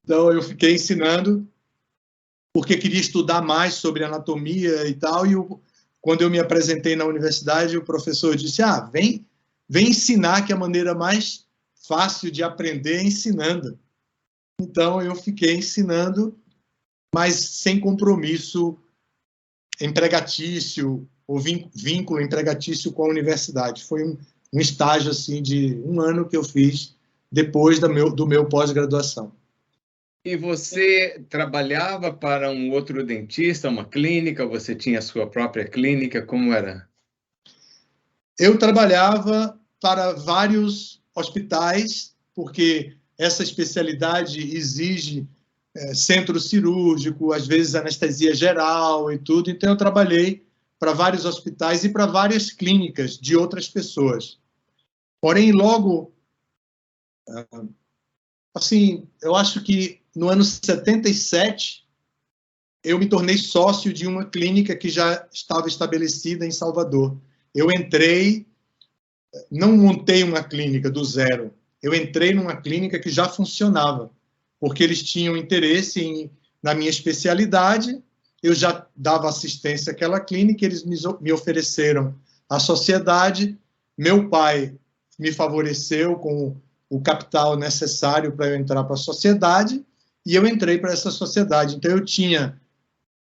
Então, eu fiquei ensinando porque queria estudar mais sobre anatomia e tal, e quando eu me apresentei na universidade, o professor disse, vem ensinar, que a maneira mais fácil de aprender é ensinando. Então, eu fiquei ensinando, mas sem compromisso empregatício, ou vínculo empregatício com a universidade. Foi um estágio assim, de um ano que eu fiz depois do meu pós-graduação. E você trabalhava para um outro dentista, uma clínica? Você tinha a sua própria clínica? Como era? Eu trabalhava para vários hospitais, porque essa especialidade exige centro cirúrgico, às vezes anestesia geral e tudo. Então, eu trabalhei para vários hospitais e para várias clínicas de outras pessoas. Porém, logo, assim, eu acho que no ano 77, eu me tornei sócio de uma clínica que já estava estabelecida em Salvador. Eu entrei, não montei uma clínica do zero, eu entrei numa clínica que já funcionava, porque eles tinham interesse na minha especialidade, eu já dava assistência àquela clínica, eles me ofereceram a sociedade, meu pai me favoreceu com o capital necessário para eu entrar para a sociedade, e eu entrei para essa sociedade. Então, eu tinha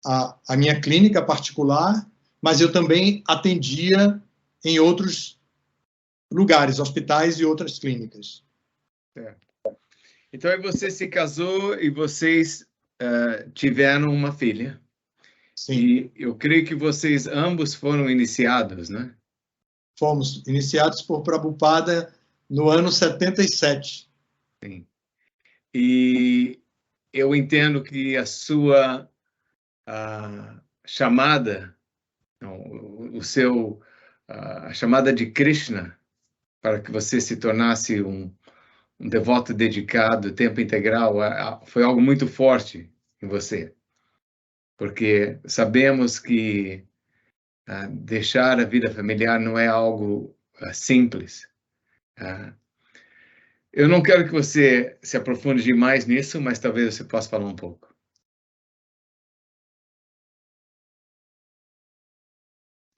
a minha clínica particular, mas eu também atendia em outros lugares, hospitais e outras clínicas. Certo. Então, aí você se casou e vocês tiveram uma filha. Sim. E eu creio que vocês ambos foram iniciados, né? Fomos iniciados por Prabhupada no ano 77. Sim. E eu entendo que a sua chamada, a chamada de Krishna, para que você se tornasse um devoto dedicado, tempo integral, foi algo muito forte em você. Porque sabemos que deixar a vida familiar não é algo simples. Eu não quero que você se aprofunde demais nisso, mas talvez você possa falar um pouco.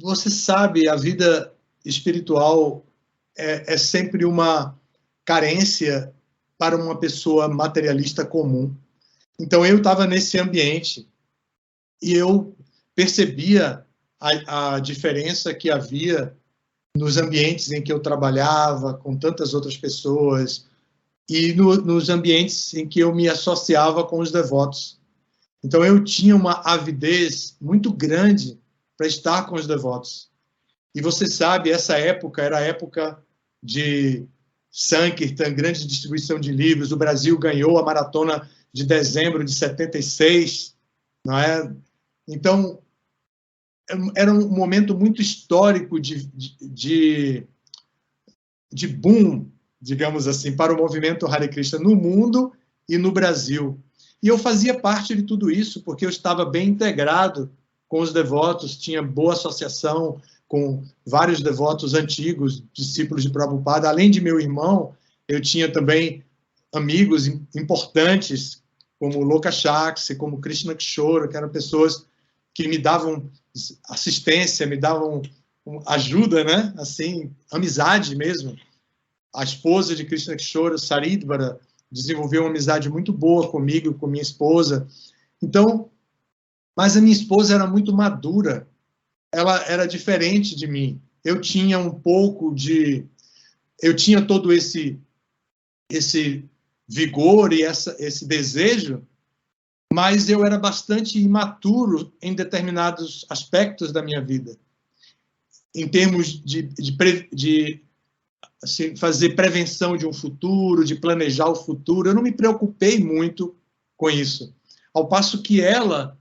Você sabe, a vida espiritual é sempre uma carência para uma pessoa materialista comum. Então, eu estava nesse ambiente e eu percebia a diferença que havia nos ambientes em que eu trabalhava com tantas outras pessoas e nos ambientes em que eu me associava com os devotos. Então, eu tinha uma avidez muito grande para estar com os devotos. E você sabe, essa época era a época de Sankirtan, grande distribuição de livros. O Brasil ganhou a maratona de dezembro de 76, não é? Então, era um momento muito histórico de boom, digamos assim, para o movimento Hare Krishna no mundo e no Brasil. E eu fazia parte de tudo isso, porque eu estava bem integrado com os devotos, tinha boa associação com vários devotos antigos, discípulos de Prabhupada. Além de meu irmão, eu tinha também amigos importantes, como Lokashakse, como Krishna Kishora, que eram pessoas que me davam assistência, me davam ajuda, né? Assim, amizade mesmo. A esposa de Krishna Kishora, Saridvara, desenvolveu uma amizade muito boa comigo, com minha esposa. Então, mas a minha esposa era muito madura. Ela era diferente de mim. Eu tinha um pouco de... Eu tinha todo esse vigor e esse desejo, mas eu era bastante imaturo em determinados aspectos da minha vida. Em termos de assim, fazer prevenção de um futuro, de planejar o futuro, eu não me preocupei muito com isso. Ao passo que ela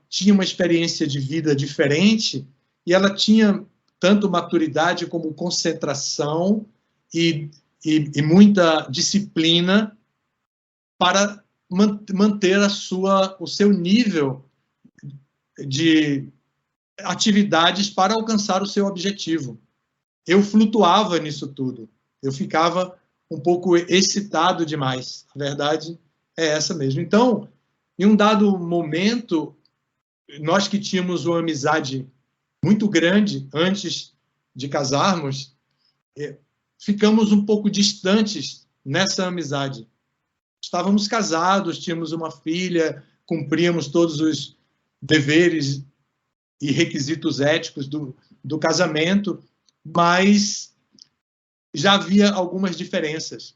tinha uma experiência de vida diferente e ela tinha tanto maturidade como concentração e muita disciplina para manter o seu nível de atividades para alcançar o seu objetivo. Eu flutuava nisso tudo. Eu ficava um pouco excitado demais. A verdade é essa mesmo. Então, em um dado momento, nós que tínhamos uma amizade muito grande antes de casarmos, ficamos um pouco distantes nessa amizade. Estávamos casados, tínhamos uma filha, cumpríamos todos os deveres e requisitos éticos do casamento, mas já havia algumas diferenças.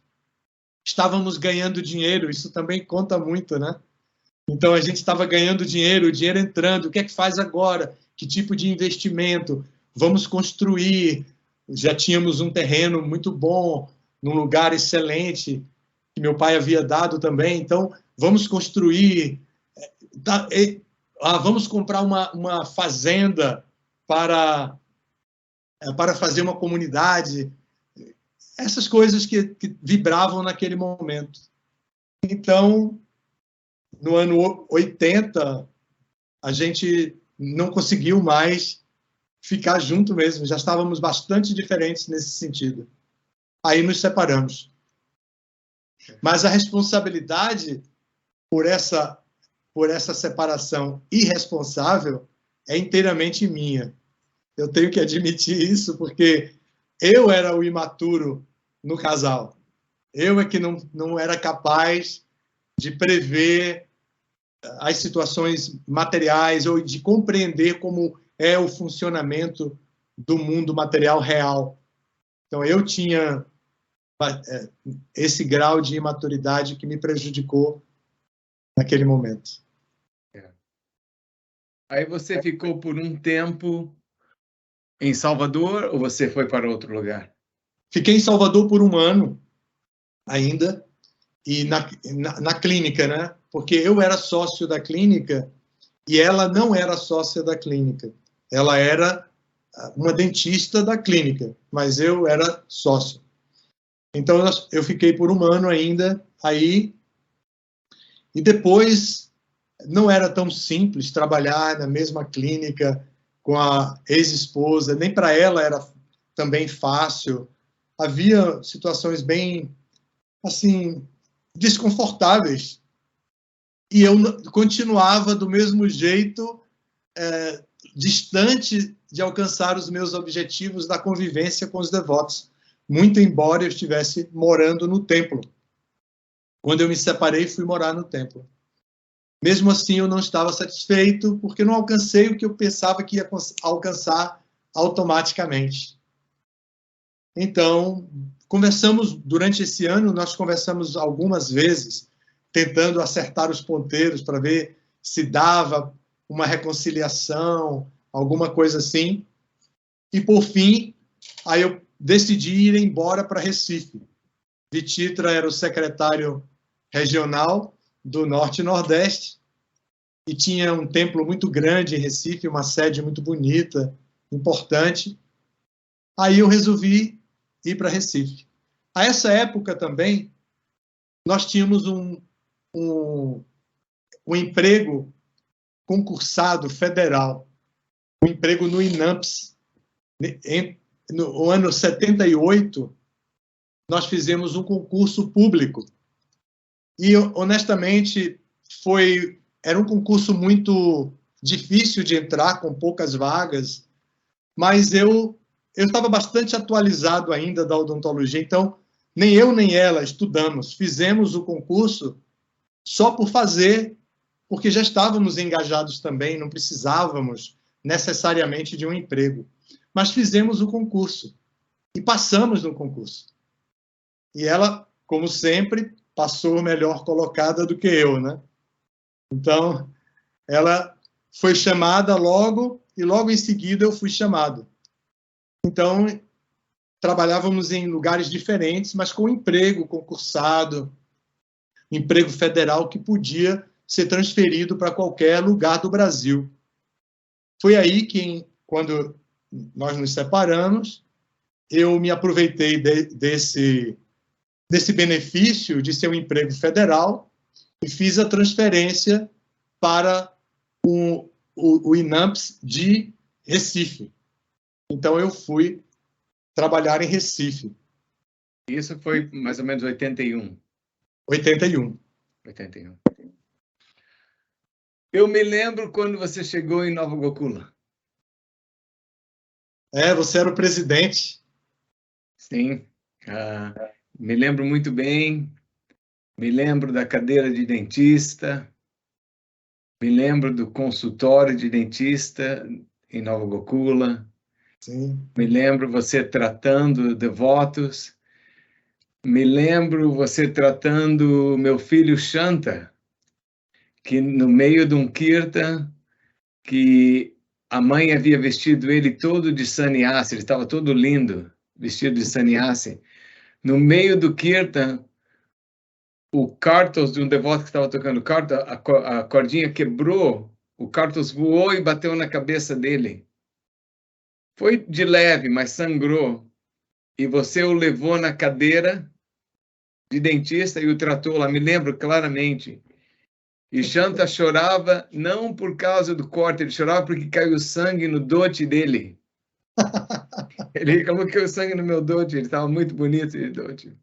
Estávamos ganhando dinheiro, isso também conta muito, né? Então, a gente estava ganhando dinheiro, o dinheiro entrando, o que é que faz agora? Que tipo de investimento? Vamos construir. Já tínhamos um terreno muito bom, num lugar excelente, que meu pai havia dado também. Então, vamos construir. Vamos comprar uma fazenda para fazer uma comunidade. Essas coisas que vibravam naquele momento. Então, no ano 80, a gente não conseguiu mais ficar junto mesmo. Já estávamos bastante diferentes nesse sentido. Aí nos separamos. Mas a responsabilidade por essa separação irresponsável é inteiramente minha. Eu tenho que admitir isso, porque eu era o imaturo no casal. Eu é que não era capaz de prever as situações materiais ou de compreender como é o funcionamento do mundo material real. Então, eu tinha esse grau de imaturidade que me prejudicou naquele momento. Aí você ficou por um tempo em Salvador ou você foi para outro lugar? Fiquei em Salvador por um ano ainda, e na clínica, né? Porque eu era sócio da clínica e ela não era sócia da clínica. Ela era uma dentista da clínica, mas eu era sócio. Então, eu fiquei por um ano ainda aí, e depois não era tão simples trabalhar na mesma clínica com a ex-esposa, nem para ela era também fácil. Havia situações bem, assim, desconfortáveis. E eu continuava do mesmo jeito, distante de alcançar os meus objetivos da convivência com os devotos, muito embora eu estivesse morando no templo. Quando eu me separei, fui morar no templo. Mesmo assim, eu não estava satisfeito, porque não alcancei o que eu pensava que ia alcançar automaticamente. Então, durante esse ano, nós conversamos algumas vezes, tentando acertar os ponteiros para ver se dava uma reconciliação, alguma coisa assim. E, por fim, aí eu decidi ir embora para Recife. Vititra era o secretário regional do Norte e Nordeste e tinha um templo muito grande em Recife, uma sede muito bonita, importante. Aí eu resolvi ir para Recife. A essa época também, nós tínhamos um emprego concursado federal, um emprego no INAMPS. No ano 78, nós fizemos um concurso público. E, honestamente, era um concurso muito difícil de entrar, com poucas vagas, mas eu estava bastante atualizado ainda da odontologia, então nem eu nem ela estudamos, fizemos o concurso só por fazer, porque já estávamos engajados também, não precisávamos necessariamente de um emprego. Mas fizemos o concurso e passamos no concurso. E ela, como sempre, passou melhor colocada do que eu, né? Então, ela foi chamada logo, e logo em seguida eu fui chamado. Então, trabalhávamos em lugares diferentes, mas com emprego concursado, emprego federal que podia ser transferido para qualquer lugar do Brasil. Foi aí que, quando nós nos separamos, eu me aproveitei desse benefício de ser um emprego federal e fiz a transferência para o INAMPS de Recife. Então, eu fui trabalhar em Recife. Isso foi mais ou menos 81. 81. Eu me lembro quando você chegou em Nova Gokula. Você era o presidente. Sim. Me lembro muito bem. Me lembro da cadeira de dentista. Me lembro do consultório de dentista em Nova Gokula. Sim. Me lembro você tratando devotos. Me lembro você tratando meu filho Shanta, que no meio de um kirtan, que a mãe havia vestido ele todo de sannyasi, ele estava todo lindo, vestido de sannyasi. No meio do kirtan, o kartos de um devoto que estava tocando kartos, a cordinha quebrou, o kartos voou e bateu na cabeça dele. Foi de leve, mas sangrou. E você o levou na cadeira de dentista e o tratou lá, me lembro claramente. E Shanta chorava não por causa do corte, ele chorava porque caiu sangue no dote dele. Ele reclamou que caiu sangue no meu dote, ele estava muito bonito de dote.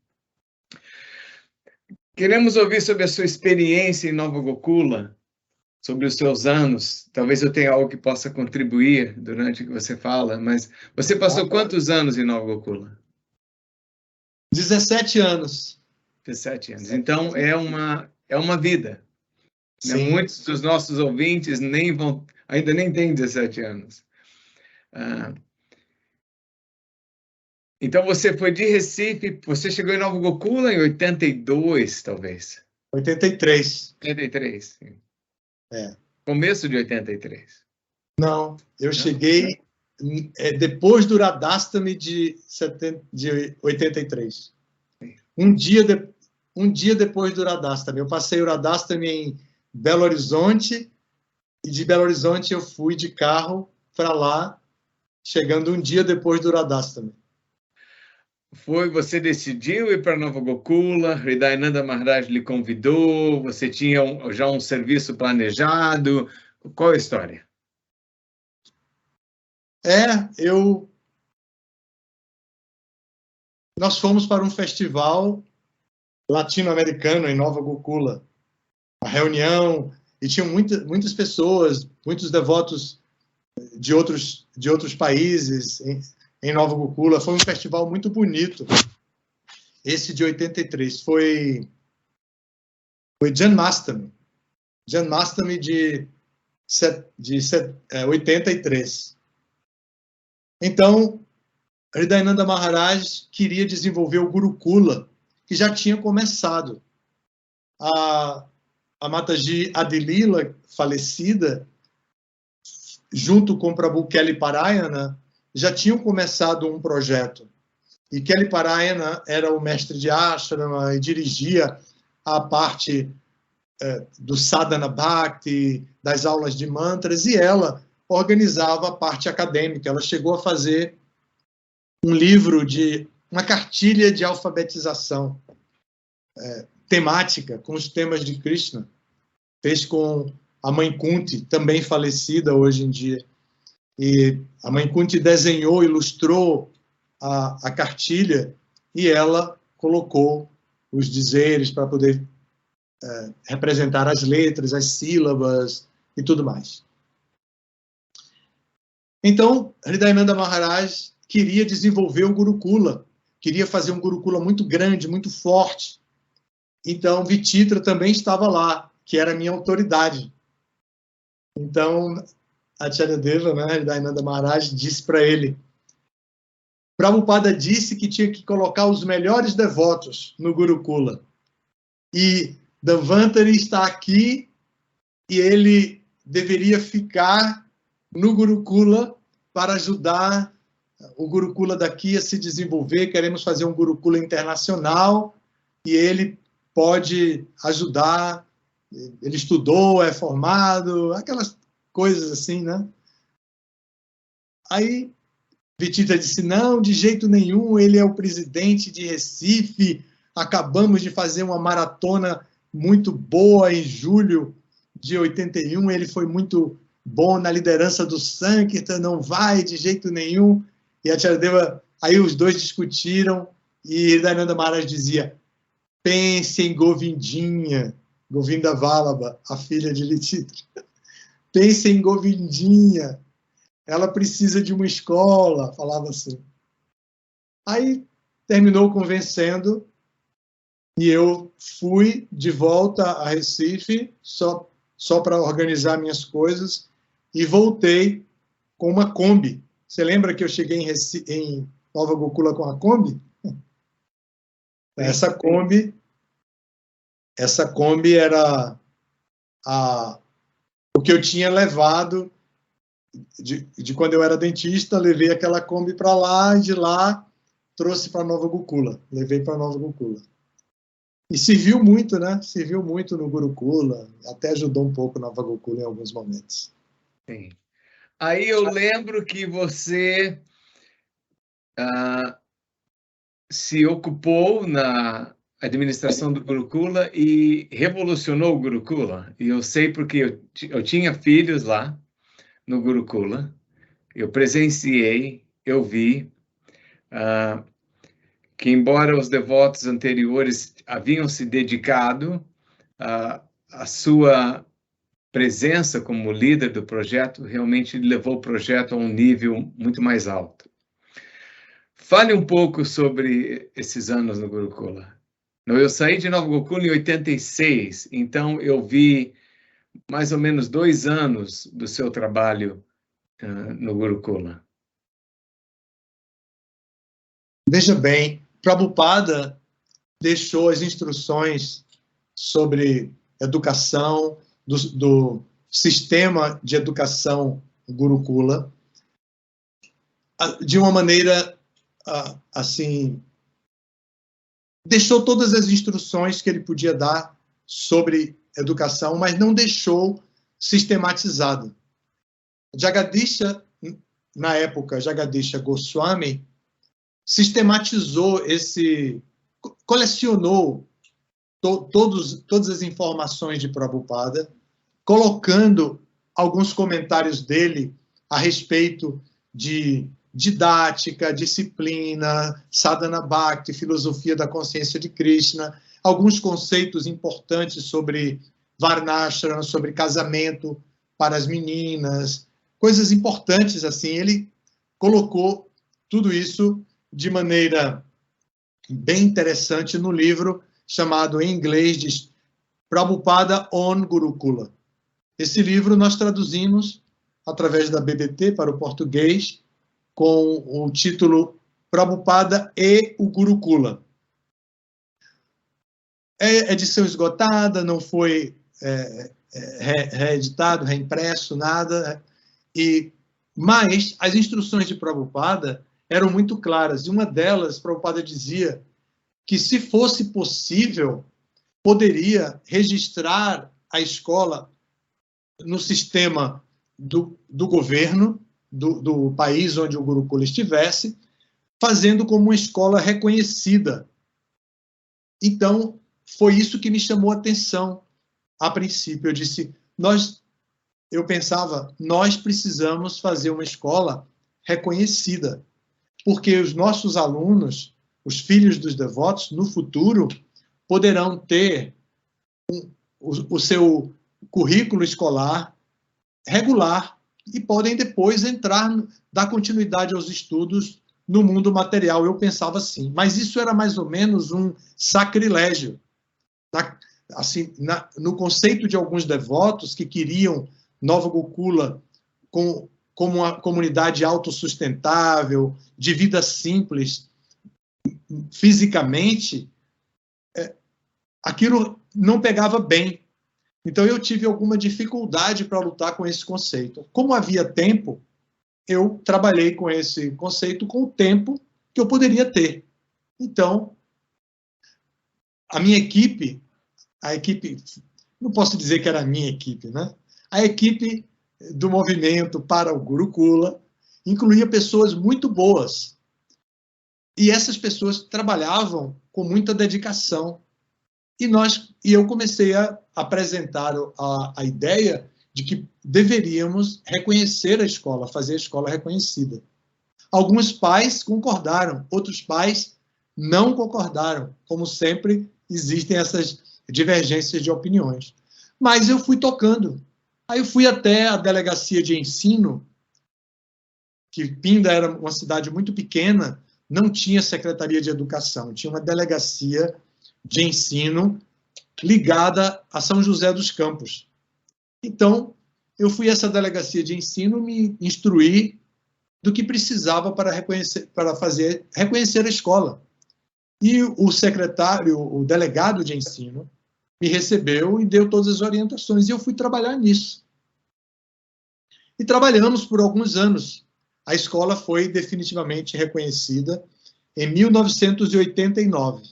Queremos ouvir sobre a sua experiência em Nova Gokula, sobre os seus anos. Talvez eu tenha algo que possa contribuir durante o que você fala, mas você passou quantos anos em Nova Gokula? 17 anos. 17 anos. Então, é uma vida. Sim. Muitos dos nossos ouvintes ainda nem têm 17 anos. Então, você foi de Recife, você chegou em Nova Gokula em 82, talvez. 83. 83, sim. Começo de 83. Não, eu cheguei depois do Radhastami de 83. Um dia depois do Radhastami. Eu passei o Radhastami em Belo Horizonte, e de Belo Horizonte eu fui de carro para lá, chegando um dia depois do Radhastami. Você decidiu ir para Nova Gokula, Hridayananda Maharaj lhe convidou, você tinha já um serviço planejado, qual a história? Nós fomos para um festival latino-americano em Nova Gokula, uma reunião, e tinham muitas pessoas, muitos devotos de outros países em Nova Gokula. Foi um festival muito bonito. Esse de 83 foi Janmastami. Janmastami de 83. Então, Hridayananda Maharaj queria desenvolver o Gurukula, que já tinha começado. A Mataji Adilila, falecida, junto com Prabhu Kelly Parayana, já tinham começado um projeto. E Kelly Parayana era o mestre de ashrama e dirigia a parte do sadhana bhakti, das aulas de mantras, e ela organizava a parte acadêmica. Ela chegou a fazer um livro uma cartilha de alfabetização temática, com os temas de Krishna. Fez com a mãe Kunti, também falecida hoje em dia. E a mãe Kunti desenhou, ilustrou a cartilha e ela colocou os dizeres para poder representar as letras, as sílabas e tudo mais. Então, Hridayananda Maharaj queria desenvolver o Gurukula, queria fazer um Gurukula muito grande, muito forte. Então, Vichitra também estava lá, que era a minha autoridade. Então, Acharya Deva, né, Hridayananda Maharaj, disse para ele, Prabhupada disse que tinha que colocar os melhores devotos no Gurukula. E Dhanvantari está aqui e ele deveria ficar no Gurukula para ajudar o Gurukula daqui a se desenvolver. Queremos fazer um Gurukula internacional e ele pode ajudar. Ele estudou, é formado, aquelas coisas assim, né? Aí Vichitra disse, não, de jeito nenhum, ele é o presidente de Recife, acabamos de fazer uma maratona muito boa em julho de 81, ele foi muito bom na liderança do Sankirtan, não vai de jeito nenhum. E a Acharyadeva, aí os dois discutiram e Hridayananda Maharaj dizia, pense em Govindinha, Govinda Vallabha, a filha de Vichitra. Pense em Govindinha, ela precisa de uma escola, falava assim. Aí terminou convencendo e eu fui de volta a Recife só para organizar minhas coisas e voltei com uma Kombi. Você lembra que eu cheguei em Nova Gokula com a Kombi? Essa Kombi era o que eu tinha levado de quando eu era dentista, levei aquela Kombi para lá e de lá trouxe para Nova Gokula, levei para Nova Gokula. E serviu muito, né? Serviu muito no Gurukula, até ajudou um pouco Nova Gokula em alguns momentos. Sim. Aí eu lembro que você se ocupou na administração do Gurukula e revolucionou o Gurukula. E eu sei porque eu tinha filhos lá no Gurukula, eu presenciei, eu vi que, embora os devotos anteriores haviam se dedicado, a sua presença como líder do projeto realmente levou o projeto a um nível muito mais alto. Fale um pouco sobre esses anos no Gurukula. Eu saí de Nova Gokula em 86, então eu vi mais ou menos 2 anos do seu trabalho no Gurukula. Veja bem, Prabhupada deixou as instruções sobre educação, do sistema de educação Gurukula, de uma maneira, assim, deixou todas as instruções que ele podia dar sobre educação, mas não deixou sistematizado. Jagadisha, na época, Jagadisha Goswami, sistematizou colecionou todas as informações de Prabhupada, colocando alguns comentários dele a respeito de didática, disciplina, sadhana bhakti, filosofia da consciência de Krishna, alguns conceitos importantes sobre varnashrama, sobre casamento para as meninas, coisas importantes assim. Ele colocou tudo isso de maneira bem interessante no livro chamado em inglês de Prabhupada on Gurukula. Esse livro nós traduzimos através da BBT para o português com o título Prabhupada e o Gurukula. É edição esgotada, não foi reeditado, reimpresso, nada. Mas as instruções de Prabhupada eram muito claras. E uma delas, Prabhupada dizia que, se fosse possível, poderia registrar a escola no sistema do governo, do país onde o Gurukula estivesse, fazendo como uma escola reconhecida. Então, foi isso que me chamou a atenção. A princípio, eu disse, nós eu pensava, nós precisamos fazer uma escola reconhecida, porque os nossos alunos, os filhos dos devotos, no futuro, poderão ter o seu currículo escolar regular e podem depois dar continuidade aos estudos no mundo material. Eu pensava assim, mas isso era mais ou menos um sacrilégio. No conceito de alguns devotos que queriam Nova Gokula como uma comunidade autossustentável, de vida simples, fisicamente, aquilo não pegava bem. Então, eu tive alguma dificuldade para lutar com esse conceito. Como havia tempo, eu trabalhei com esse conceito com o tempo que eu poderia ter. Então, a equipe, não posso dizer que era a minha equipe, né? A equipe do movimento para o Gurukula incluía pessoas muito boas. E essas pessoas trabalhavam com muita dedicação. E eu comecei a apresentar a ideia de que deveríamos reconhecer a escola, fazer a escola reconhecida. Alguns pais concordaram, outros pais não concordaram. Como sempre, existem essas divergências de opiniões. Mas eu fui tocando. Aí eu fui até a delegacia de ensino, que Pinda era uma cidade muito pequena, não tinha secretaria de educação, tinha uma delegacia de ensino ligada a São José dos Campos. Então, eu fui a essa delegacia de ensino me instruir do que precisava para reconhecer a escola. E o secretário, o delegado de ensino, me recebeu e deu todas as orientações, e eu fui trabalhar nisso. E trabalhamos por alguns anos. A escola foi definitivamente reconhecida em 1989.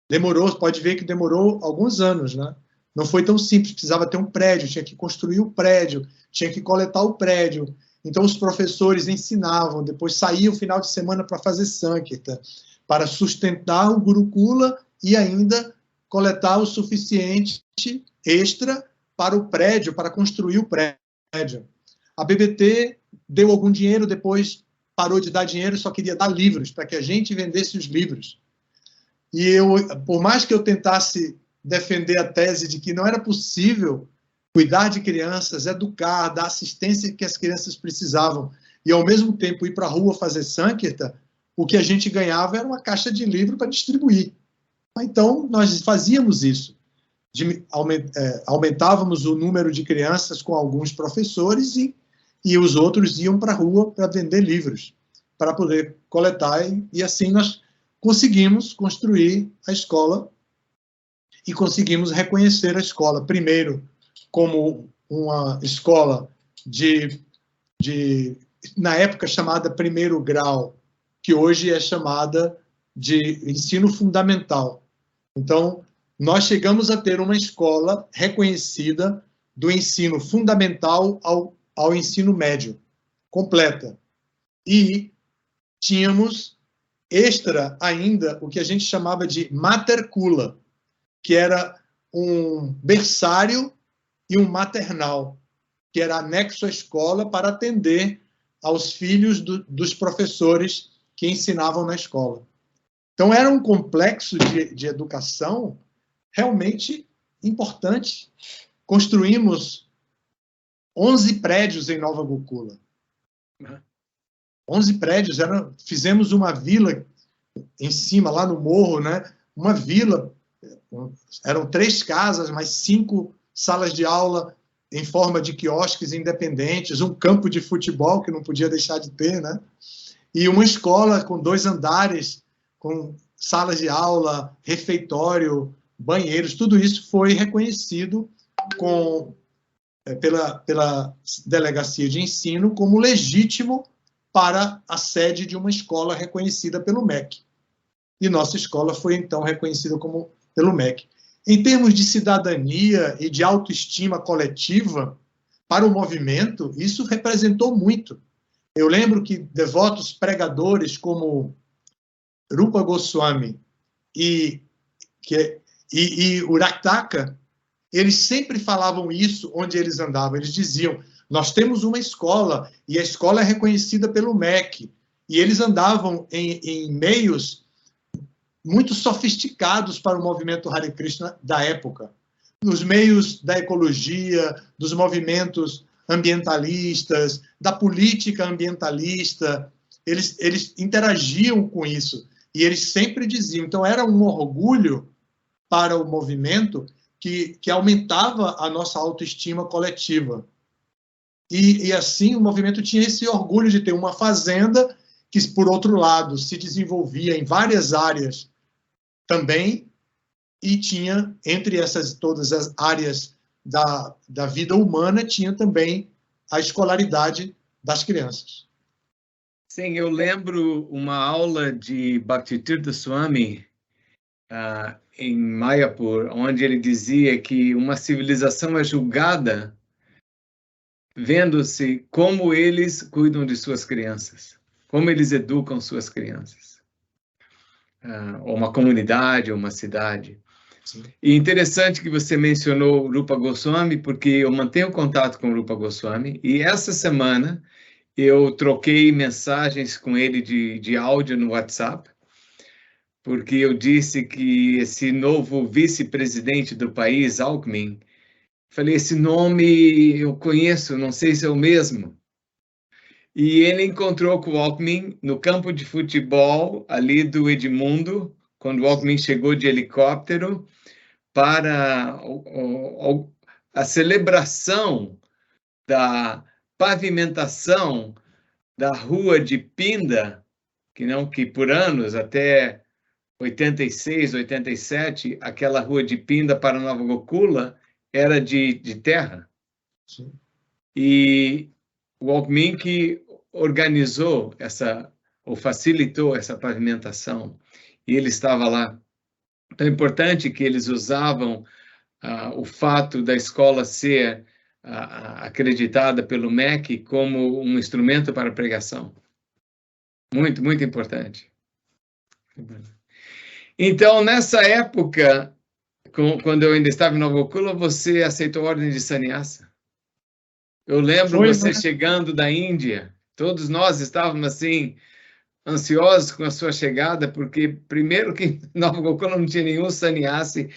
Demorou, pode ver que demorou alguns anos, né? Não foi tão simples, precisava ter um prédio, tinha que construir o prédio, tinha que coletar o prédio. Então, os professores ensinavam, depois saíam o final de semana para fazer Sankirtan, para sustentar o Gurukula e ainda coletar o suficiente extra para o prédio, para construir o prédio. A BBT deu algum dinheiro, depois parou de dar dinheiro, só queria dar livros, para que a gente vendesse os livros. E por mais que eu tentasse defender a tese de que não era possível cuidar de crianças, educar, dar assistência que as crianças precisavam, e ao mesmo tempo ir para a rua fazer Sankirtan, o que a gente ganhava era uma caixa de livro para distribuir. Então, nós fazíamos isso. Aumentávamos o número de crianças com alguns professores e os outros iam para a rua para vender livros, para poder coletar, e assim nós conseguimos construir a escola e conseguimos reconhecer a escola, primeiro como uma escola na época chamada primeiro grau, que hoje é chamada de ensino fundamental. Então, nós chegamos a ter uma escola reconhecida do ensino fundamental ao ensino médio, completa. E tínhamos extra ainda o que a gente chamava de matercula, que era um berçário e um maternal, que era anexo à escola para atender aos filhos dos professores que ensinavam na escola. Então, era um complexo de educação realmente importante. Construímos 11 prédios em Nova Gokula. 11 prédios, fizemos uma vila em cima, lá no morro, né? Uma vila, eram 3 casas, mais 5 salas de aula em forma de quiosques independentes, um campo de futebol, que não podia deixar de ter, né? E uma escola com 2 andares, com salas de aula, refeitório, banheiros, tudo isso foi reconhecido pela Delegacia de Ensino como legítimo para a sede de uma escola reconhecida pelo MEC. E nossa escola foi, então, reconhecida pelo MEC. Em termos de cidadania e de autoestima coletiva, para o movimento, isso representou muito. Eu lembro que devotos pregadores como Rupa Goswami e Uraktaka, eles sempre falavam isso onde eles andavam. Eles diziam, nós temos uma escola, e a escola é reconhecida pelo MEC. E eles andavam em meios muito sofisticados para o movimento Hare Krishna da época. Nos meios da ecologia, dos movimentos ambientalistas, da política ambientalista, eles interagiam com isso. E eles sempre diziam, então era um orgulho para o movimento que aumentava a nossa autoestima coletiva. E assim o movimento tinha esse orgulho de ter uma fazenda que, por outro lado, se desenvolvia em várias áreas também, e tinha, entre todas as áreas da vida humana, tinha também a escolaridade das crianças. Sim, eu lembro uma aula de Bhaktitirtha Swami em Mayapur, onde ele dizia que uma civilização é julgada vendo-se como eles cuidam de suas crianças, como eles educam suas crianças. Ou uma comunidade, ou uma cidade. Sim. E interessante que você mencionou Rupa Goswami, porque eu mantenho contato com Rupa Goswami, e essa semana eu troquei mensagens com ele de áudio no WhatsApp, porque eu disse que esse novo vice-presidente do país, Alckmin, falei, esse nome eu conheço, não sei se é o mesmo. E ele encontrou com o Alckmin no campo de futebol ali do Edmundo, quando o Alckmin chegou de helicóptero para a celebração da pavimentação da rua de Pinda, que por anos, até 86, 87, aquela rua de Pinda para Nova Gokula era de terra. Sim. E o Alckmin que organizou ou facilitou essa pavimentação, e ele estava lá. Então, é importante que eles usavam o fato da escola ser acreditada pelo MEC como um instrumento para pregação. Muito, muito importante. Então, nessa época, quando eu ainda estava em Nova Gokula, você aceitou a ordem de sannyasa. Eu lembro você chegando da Índia. Todos nós estávamos assim, ansiosos com a sua chegada, porque primeiro que em Nova Gokula não tinha nenhum sannyasi,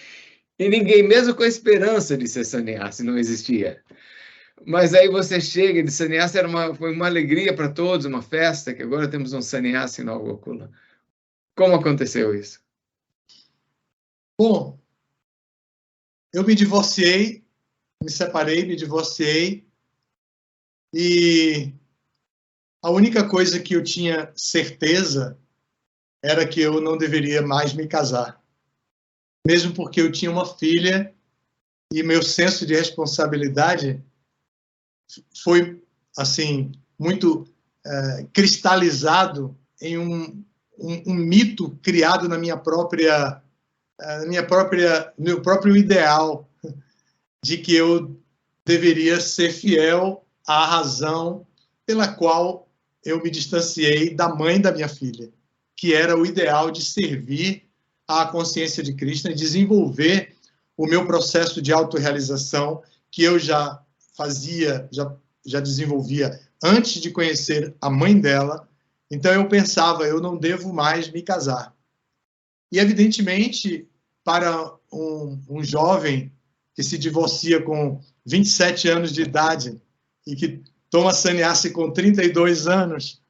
e ninguém mesmo com a esperança de ser sannyasi, não existia. Mas aí você chega de sannyasi, foi uma alegria para todos, uma festa, que agora temos um sannyasi em Nova Gokula. Como aconteceu isso? Bom, eu me divorciei, me separei, me divorciei, e a única coisa que eu tinha certeza era que eu não deveria mais me casar. Mesmo porque eu tinha uma filha e meu senso de responsabilidade foi, assim, muito cristalizado em um mito criado no meu próprio ideal de que eu deveria ser fiel à razão pela qual eu me distanciei da mãe da minha filha, que era o ideal de servir à consciência de Krishna e desenvolver o meu processo de autorrealização que eu já fazia, já desenvolvia antes de conhecer a mãe dela. Então eu pensava, eu não devo mais me casar. E evidentemente, para um jovem que se divorcia com 27 anos de idade e que toma sannyasi com 32 anos,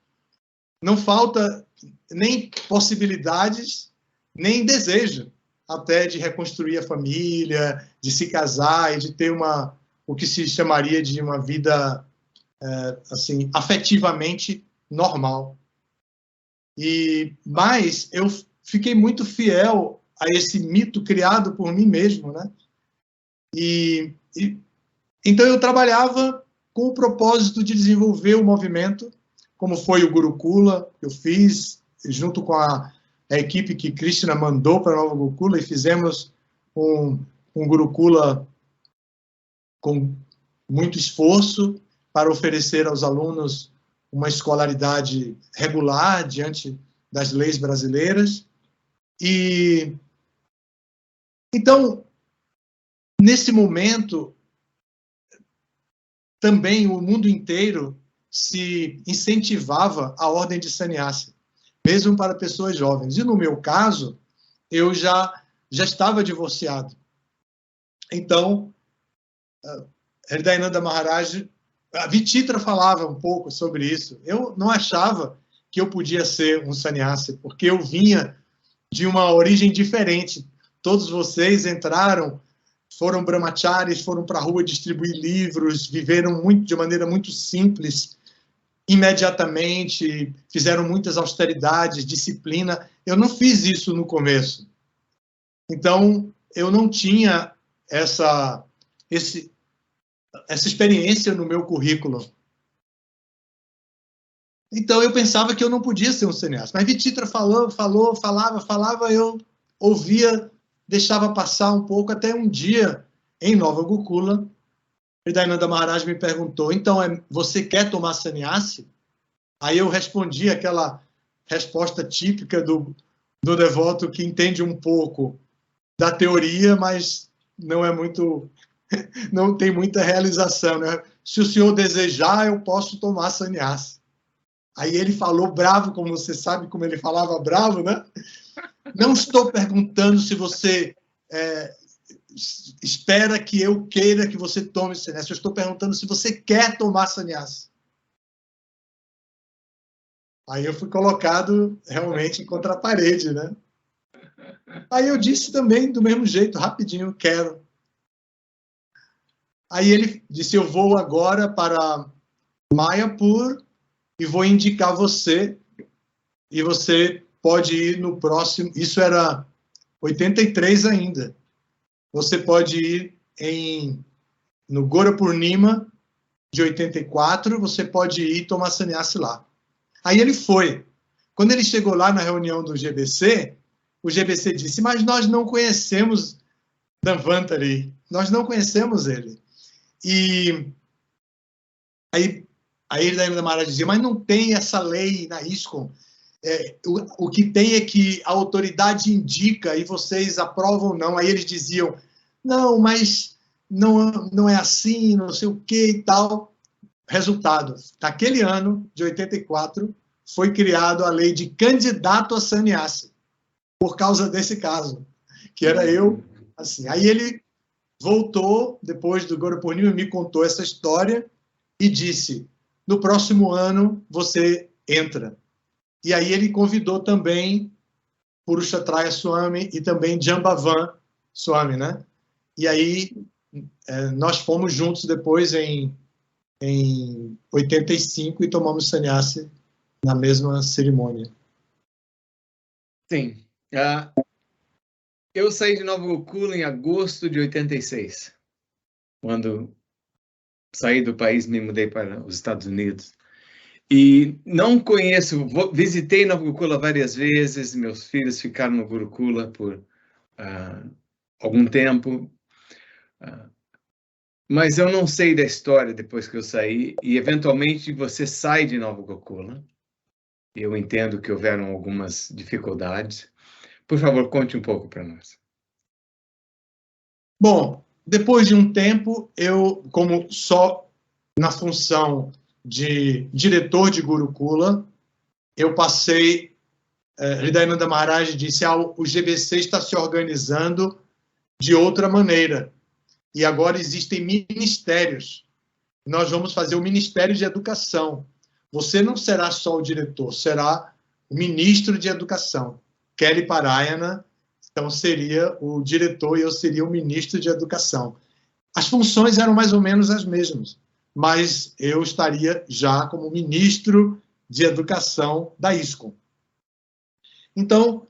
não falta nem possibilidades, nem desejo até de reconstruir a família, de se casar e de ter o que se chamaria de uma vida assim, afetivamente normal. Mas eu fiquei muito fiel a esse mito criado por mim mesmo, né? Então eu trabalhava com o propósito de desenvolver o movimento, como foi o Gurukula, eu fiz junto com a equipe que Krishna mandou para Nova Gokula, e fizemos um Gurukula com muito esforço para oferecer aos alunos uma escolaridade regular diante das leis brasileiras. Então, Nesse momento, também o mundo inteiro se incentivava a ordem de sannyasi, mesmo para pessoas jovens. E no meu caso, eu já estava divorciado. Então, Hridayananda Maharaj, a Vichitra falava um pouco sobre isso. Eu não achava que eu podia ser um sannyasi, porque eu vinha de uma origem diferente. Todos vocês entraram, foram brahmacharis, foram para a rua distribuir livros, viveram de maneira muito simples, imediatamente, fizeram muitas austeridades, disciplina. Eu não fiz isso no começo. Então, eu não tinha essa experiência no meu currículo. Então, eu pensava que eu não podia ser um sannyasi. Mas Vichitra falava, eu ouvia, deixava passar um pouco, até um dia, em Nova Gokula, Hridayananda Maharaj me perguntou, então, você quer tomar sannyasi? Aí eu respondi aquela resposta típica do devoto que entende um pouco da teoria, mas não tem muita realização, né? Se o senhor desejar, eu posso tomar sannyasi. Aí ele falou bravo, como você sabe como ele falava bravo, né? Não estou perguntando se você espera que eu queira que você tome sannyasi. Eu estou perguntando se você quer tomar sannyasi. Aí eu fui colocado realmente contra a parede, né? Aí eu disse também do mesmo jeito, rapidinho, quero. Aí ele disse, eu vou agora para Mayapur e vou indicar você, e você pode ir no próximo, isso era 83 ainda, você pode ir no Gora Purnima de 84, você pode ir tomar sannyasi lá. Aí ele foi. Quando ele chegou lá na reunião do GBC, o GBC disse, mas nós não conhecemos Dhanvantari, nós não conhecemos ele. E aí Hridayananda Maharaj dizia, mas não tem essa lei na ISKCON. O que tem é que a autoridade indica e vocês aprovam ou não. Aí eles diziam, não, mas não é assim, não sei o que e tal. Resultado, naquele ano, de 84, foi criado a lei de candidato a sannyasi, por causa desse caso, que era eu, assim. Aí ele voltou, depois do Gora Purnima, me contou essa história e disse, no próximo ano você entra. E aí ele convidou também Purushatraya Swami e também Jambavan Swami, né? E aí nós fomos juntos depois em 85 e tomamos sannyasi na mesma cerimônia. Sim. Eu saí de Nova Gokula em agosto de 86, quando saí do país, me mudei para os Estados Unidos. E não conheço, visitei Nova Gokula várias vezes, meus filhos ficaram no Gurukula por algum tempo, mas eu não sei da história depois que eu saí, e eventualmente você sai de Nova Gokula. Eu entendo que houveram algumas dificuldades. Por favor, conte um pouco para nós. Bom, depois de um tempo, eu, como só na função de diretor de Gurukula, eu passei, Hridayananda Maharaj disse, o GBC está se organizando de outra maneira, e agora existem ministérios. Nós vamos fazer o Ministério de Educação. Você não será só o diretor, será o ministro de Educação. Kelly Parayana, então, seria o diretor e eu seria o ministro de Educação. As funções eram mais ou menos as mesmas, mas eu estaria já como ministro de Educação da ISKCON. Então,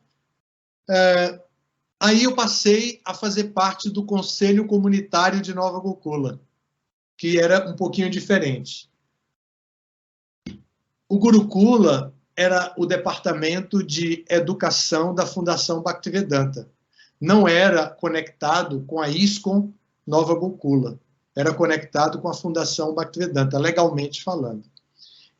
aí eu passei a fazer parte do Conselho Comunitário de Nova Gokula, que era um pouquinho diferente. O Gurukula era o departamento de educação da Fundação Bhaktivedanta. Não era conectado com a ISKCON Nova Gokula. Era conectado com a Fundação Bhaktivedanta, legalmente falando.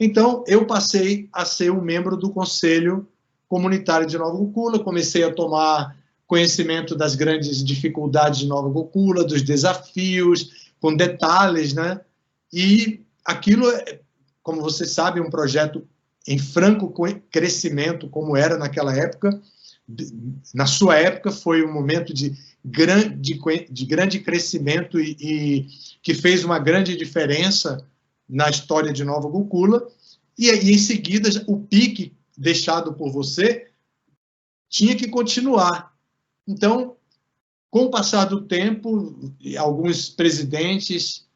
Então, eu passei a ser um membro do Conselho Comunitário de Nova Gokula, comecei a tomar conhecimento das grandes dificuldades de Nova Gokula, dos desafios, com detalhes, né? E aquilo, como você sabe, um projeto em franco crescimento, como era naquela época. Na sua época, foi um momento de grande crescimento e que fez uma grande diferença na história de Nova Gokula. E em seguida, o pique deixado por você tinha que continuar. Então, com o passar do tempo, alguns presidentes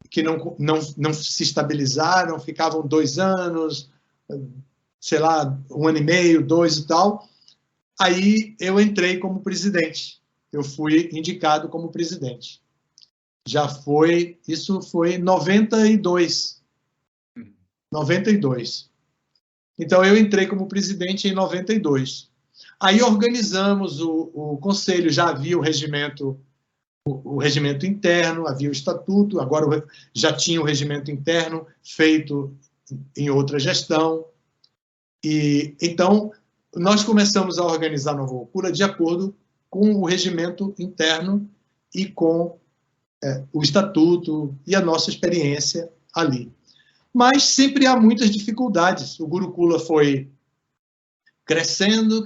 que não se estabilizaram, ficavam 2 anos, sei lá, 1 ano e meio, 2 e tal. Aí eu entrei como presidente. Eu fui indicado como presidente. Isso foi em 92. 92. Então, eu entrei como presidente em 92. Aí organizamos o conselho, já havia o regimento interno, havia o estatuto, agora já tinha o regimento interno feito em outra gestão. E então, nós começamos a organizar a Nova Gokula de acordo com o regimento interno e com o estatuto e a nossa experiência ali. Mas sempre há muitas dificuldades. O Gurukula foi crescendo,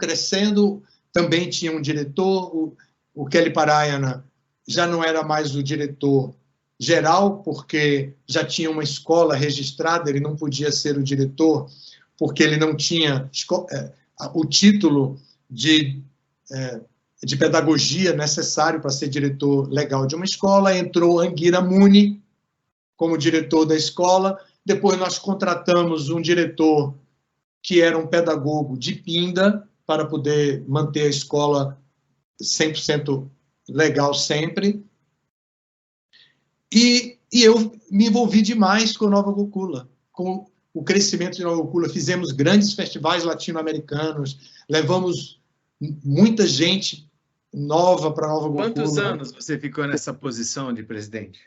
também tinha um diretor, o Kelly Parayana já não era mais o diretor geral, porque já tinha uma escola registrada, ele não podia ser o diretor, porque ele não tinha o título de pedagogia necessário para ser diretor legal de uma escola. Entrou Angira Muni como diretor da escola. Depois nós contratamos um diretor que era um pedagogo de Pinda, para poder manter a escola 100% legal sempre. E eu me envolvi demais com Nova Gokula, com o crescimento de Nova Gokula. Fizemos grandes festivais latino-americanos, levamos muita gente nova para Nova Gokula. Quantos anos você ficou nessa posição de presidente?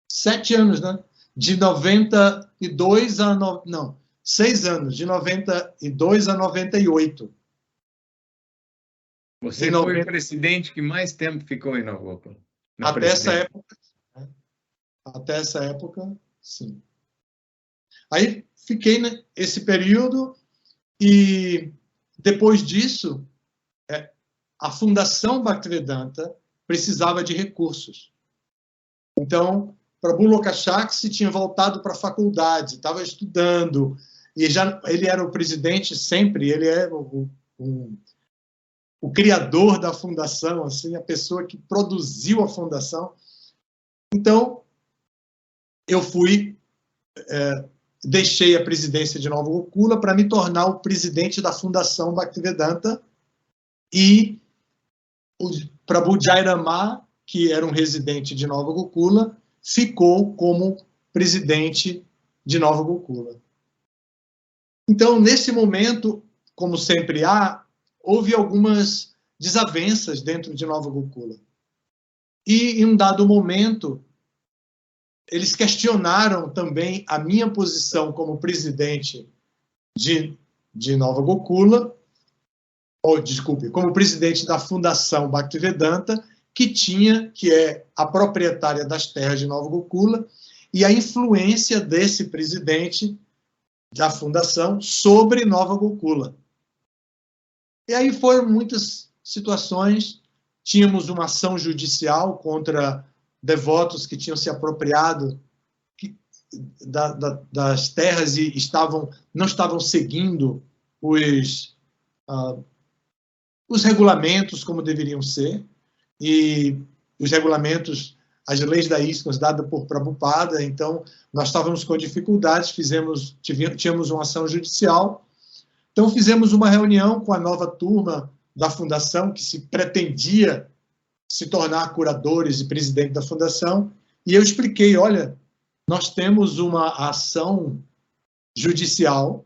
7 anos, né? De 92 a... Não, 6 anos, de 92 a 98. Você foi o presidente que mais tempo ficou em Nova Gokula? Até essa época. Né? Até essa época, sim. Aí fiquei nesse período e depois disso, a Fundação Bhaktivedanta precisava de recursos. Então, Prabhu Lokashakshi tinha voltado para a faculdade, estava estudando, e ele era o presidente sempre, ele é o criador da fundação, assim, a pessoa que produziu a fundação. Então, eu deixei a presidência de Nova Gokula para me tornar o presidente da Fundação Bhaktivedanta, e o Prabhu Jairama, que era um residente de Nova Gokula, ficou como presidente de Nova Gokula. Então, nesse momento, como sempre houve algumas desavenças dentro de Nova Gokula. E, em um dado momento, eles questionaram também a minha posição como presidente de Nova Gokula, como presidente da Fundação Bhaktivedanta, que é a proprietária das terras de Nova Gokula, e a influência desse presidente da fundação sobre Nova Gokula. E aí foram muitas situações. Tínhamos uma ação judicial contra devotos que tinham se apropriado das terras e não estavam seguindo os regulamentos como deveriam ser. E os regulamentos, as leis da ISKCON dadas por Prabhupada, então nós estávamos com dificuldades, tínhamos uma ação judicial, então fizemos uma reunião com a nova turma da fundação, que se pretendia se tornar curadores e presidente da fundação, e eu expliquei, olha, nós temos uma ação judicial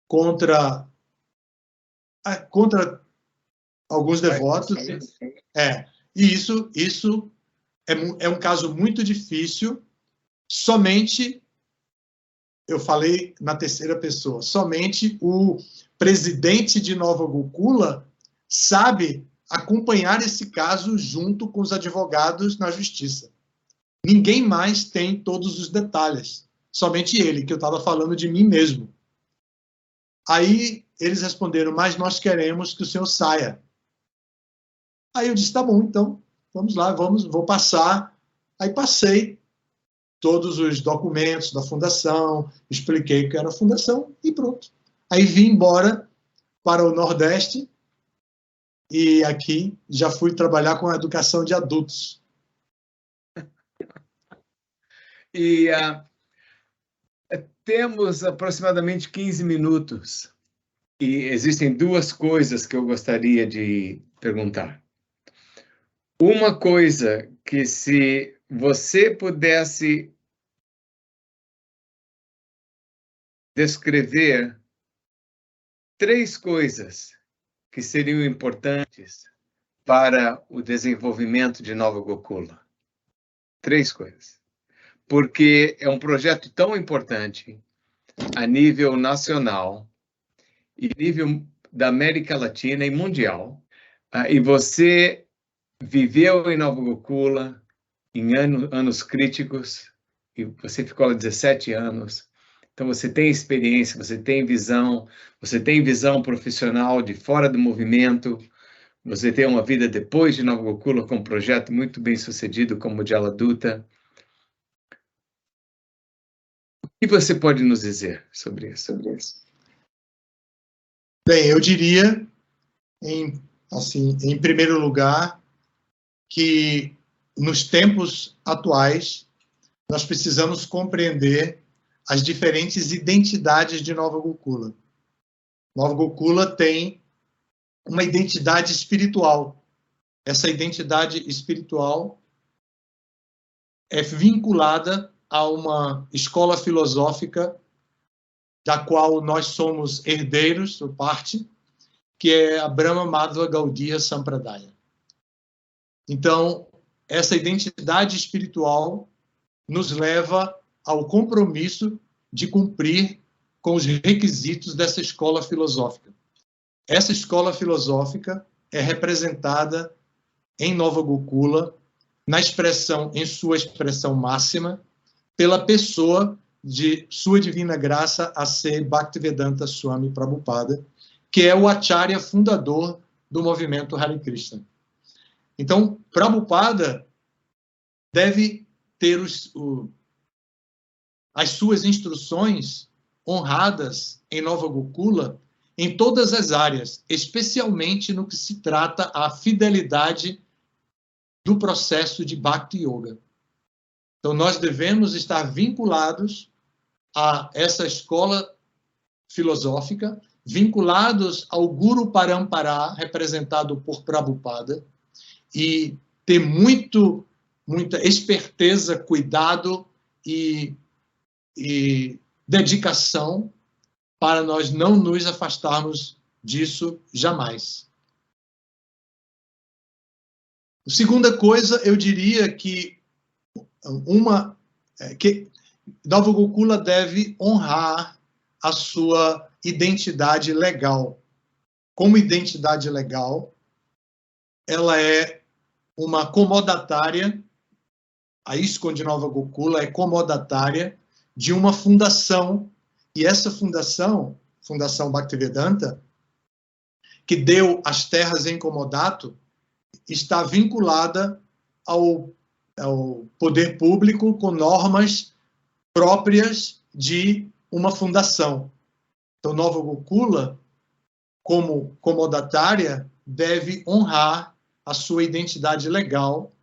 contra alguns devotos, e isso é um caso muito difícil, somente eu falei na terceira pessoa. Somente o presidente de Nova Gokula sabe acompanhar esse caso junto com os advogados na justiça. Ninguém mais tem todos os detalhes. Somente ele, que eu estava falando de mim mesmo. Aí eles responderam, mas nós queremos que o senhor saia. Aí eu disse, tá bom, então, vamos lá, vou passar. Aí passei todos os documentos da fundação, expliquei o que era a fundação e pronto. Aí vim embora para o Nordeste e aqui já fui trabalhar com a educação de adultos. E temos aproximadamente 15 minutos e existem duas coisas que eu gostaria de perguntar. Uma coisa que, se você pudesse descrever 3 coisas que seriam importantes para o desenvolvimento de Nova Gokula. 3 coisas. Porque é um projeto tão importante a nível nacional e nível da América Latina e mundial. E você viveu em Nova Gokula em anos críticos, e você ficou lá 17 anos. Então, você tem experiência, você tem visão profissional de fora do movimento, você tem uma vida depois de Nova Gokula com um projeto muito bem sucedido como o de Aladuta. O que você pode nos dizer sobre isso? Bem, eu diria, em primeiro lugar, que nos tempos atuais nós precisamos compreender as diferentes identidades de Nova Gokula. Nova Gokula tem uma identidade espiritual. Essa identidade espiritual é vinculada a uma escola filosófica da qual nós somos herdeiros, ou parte, que é a Brahma Madhva Gaudiya Sampradaya. Então, essa identidade espiritual nos leva ao compromisso de cumprir com os requisitos dessa escola filosófica. Essa escola filosófica é representada em Nova Gokula, em sua expressão máxima, pela pessoa de Sua Divina Graça A.C. Bhaktivedanta Swami Prabhupada, que é o acharya fundador do movimento Hare Krishna. Então, Prabhupada deve ter as suas instruções honradas em Nova Gokula em todas as áreas, especialmente no que se trata à fidelidade do processo de Bhakti Yoga. Então, nós devemos estar vinculados a essa escola filosófica, vinculados ao Guru Parampara, representado por Prabhupada, e ter muita esperteza, cuidado e dedicação para nós não nos afastarmos disso jamais. A segunda coisa, eu diria que Nova Gokula deve honrar a sua identidade legal. Como identidade legal, ela é uma comodatária, a ISKCON de Nova Gokula é comodatária de uma fundação, e essa fundação, Fundação Bhaktivedanta, que deu as terras em comodato, está vinculada ao poder público com normas próprias de uma fundação. Então, Nova Gokula, como comodatária, deve honrar a sua identidade legal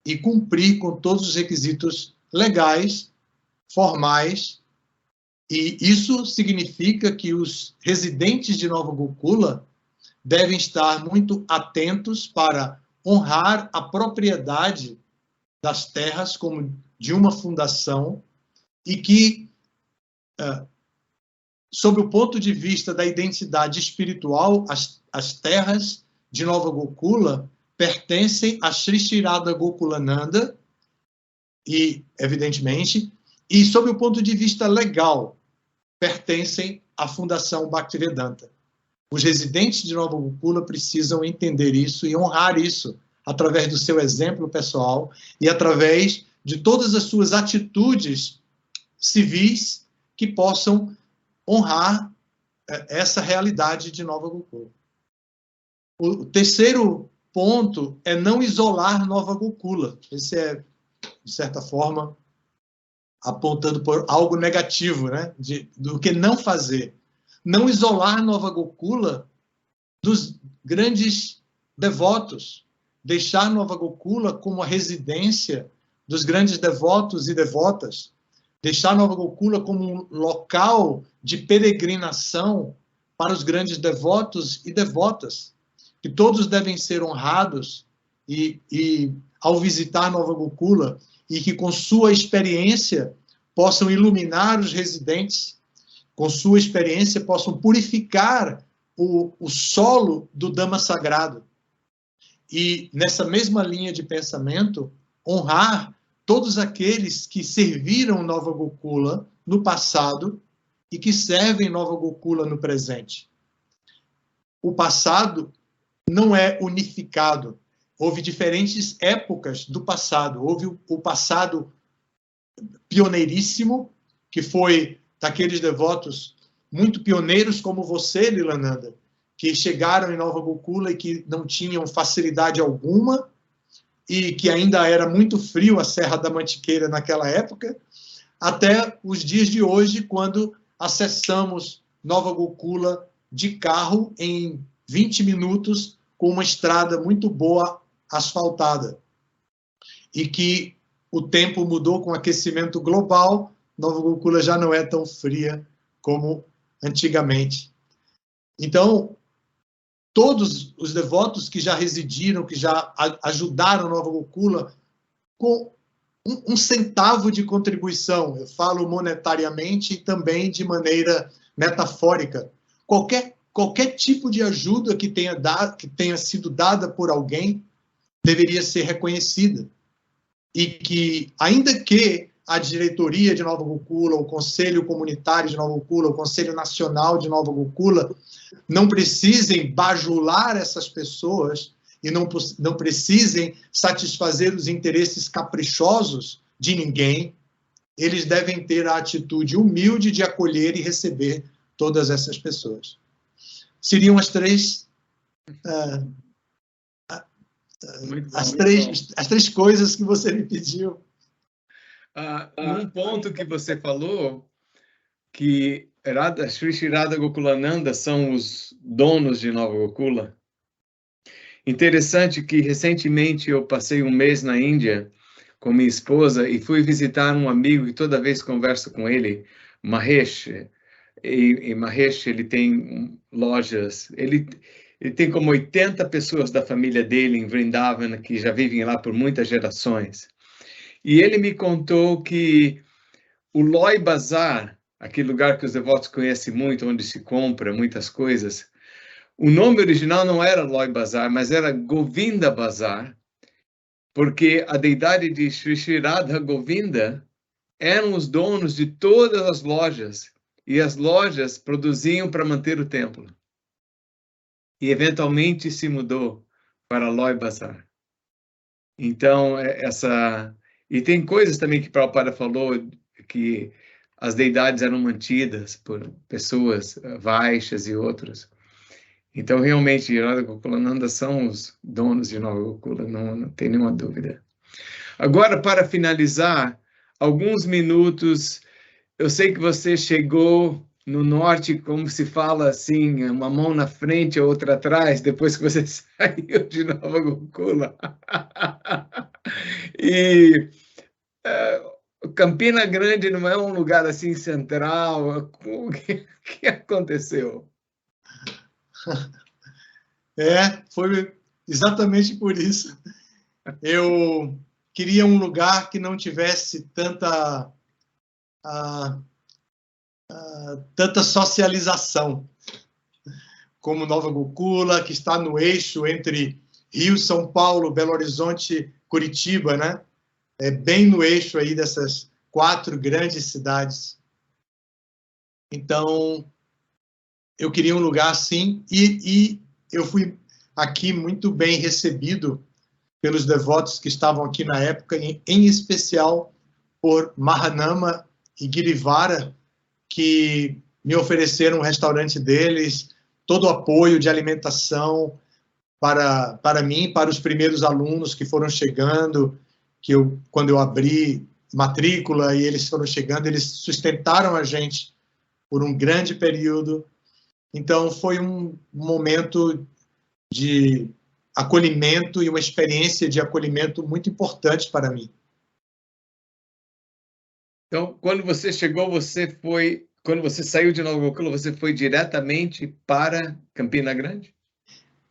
e cumprir com todos os requisitos legais, formais, e isso significa que os residentes de Nova Gokula devem estar muito atentos para honrar a propriedade das terras como de uma fundação e que, sob o ponto de vista da identidade espiritual, as terras de Nova Gokula pertencem a Sri Sri Radha Gokulananda, e, evidentemente, e sob o ponto de vista legal, pertencem à Fundação Bhaktivedanta. Os residentes de Nova Gokula precisam entender isso e honrar isso através do seu exemplo pessoal e através de todas as suas atitudes civis que possam honrar essa realidade de Nova Gokula. O terceiro ponto é não isolar Nova Gokula. Esse é, de certa forma, apontando por algo negativo, né? Do que não fazer. Não isolar Nova Gokula dos grandes devotos. Deixar Nova Gokula como a residência dos grandes devotos e devotas. Deixar Nova Gokula como um local de peregrinação para os grandes devotos e devotas. Que todos devem ser honrados e ao visitar Nova Gokula, e que com sua experiência possam iluminar os residentes, com sua experiência possam purificar o solo do Dhamma sagrado. E nessa mesma linha de pensamento, honrar todos aqueles que serviram Nova Gokula no passado e que servem Nova Gokula no presente. O passado não é unificado. Houve diferentes épocas do passado. Houve o passado pioneiríssimo, que foi daqueles devotos muito pioneiros como você, Lilananda, que chegaram em Nova Gokula e que não tinham facilidade alguma e que ainda era muito frio a Serra da Mantiqueira naquela época, até os dias de hoje, quando acessamos Nova Gokula de carro em 20 minutos, com uma estrada muito boa, asfaltada. E que o tempo mudou com o aquecimento global, Nova Gokula já não é tão fria como antigamente. Então, todos os devotos que já residiram, que já ajudaram Nova Gokula, com um centavo de contribuição, eu falo monetariamente e também de maneira metafórica, qualquer tipo de ajuda que tenha sido dada por alguém deveria ser reconhecida. E que, ainda que a diretoria de Nova Gokula, o Conselho Comunitário de Nova Gokula, o Conselho Nacional de Nova Gokula, não precisem bajular essas pessoas e não precisem satisfazer os interesses caprichosos de ninguém, eles devem ter a atitude humilde de acolher e receber todas essas pessoas. Seriam as três as três coisas que você me pediu. Um ponto que você falou, que Sri Radha Gokulananda são os donos de Nova Gokula. Interessante que recentemente eu passei um mês na Índia com minha esposa e fui visitar um amigo que toda vez converso com ele, Mahesh. E Mahesh, ele tem lojas, ele tem como 80 pessoas da família dele em Vrindavan, que já vivem lá por muitas gerações. E ele me contou que o Loi Bazar, aquele lugar que os devotos conhecem muito, onde se compra muitas coisas, o nome original não era Loi Bazar, mas era Govinda Bazar, porque a deidade de Sri Radha Govinda eram os donos de todas as lojas, e as lojas produziam para manter o templo. E eventualmente se mudou para Loi Bazar. Então, e tem coisas também que Prabhupada falou, que as deidades eram mantidas por pessoas vaixas e outras. Então, realmente, Radha Gokulananda são os donos de Nova Gokula, não tem nenhuma dúvida. Agora, para finalizar, alguns minutos. Eu sei que você chegou no norte, como se fala assim, uma mão na frente, a outra atrás, depois que você saiu de Nova Gokula. E Campina Grande não é um lugar assim central. O que aconteceu? Foi exatamente por isso. Eu queria um lugar que não tivesse tanta socialização, como Nova Gokula, que está no eixo entre Rio, São Paulo, Belo Horizonte, Curitiba, né? É bem no eixo aí dessas 4 grandes cidades. Então, eu queria um lugar assim, e eu fui aqui muito bem recebido pelos devotos que estavam aqui na época, em especial por Mahanama e Girivara, que me ofereceram um restaurante deles, todo o apoio de alimentação para mim, para os primeiros alunos que foram chegando, quando eu abri matrícula e eles foram chegando, eles sustentaram a gente por um grande período. Então, foi um momento de acolhimento e uma experiência de acolhimento muito importante para mim. Então, quando você chegou, quando você saiu de Nova Gokula, você foi diretamente para Campina Grande?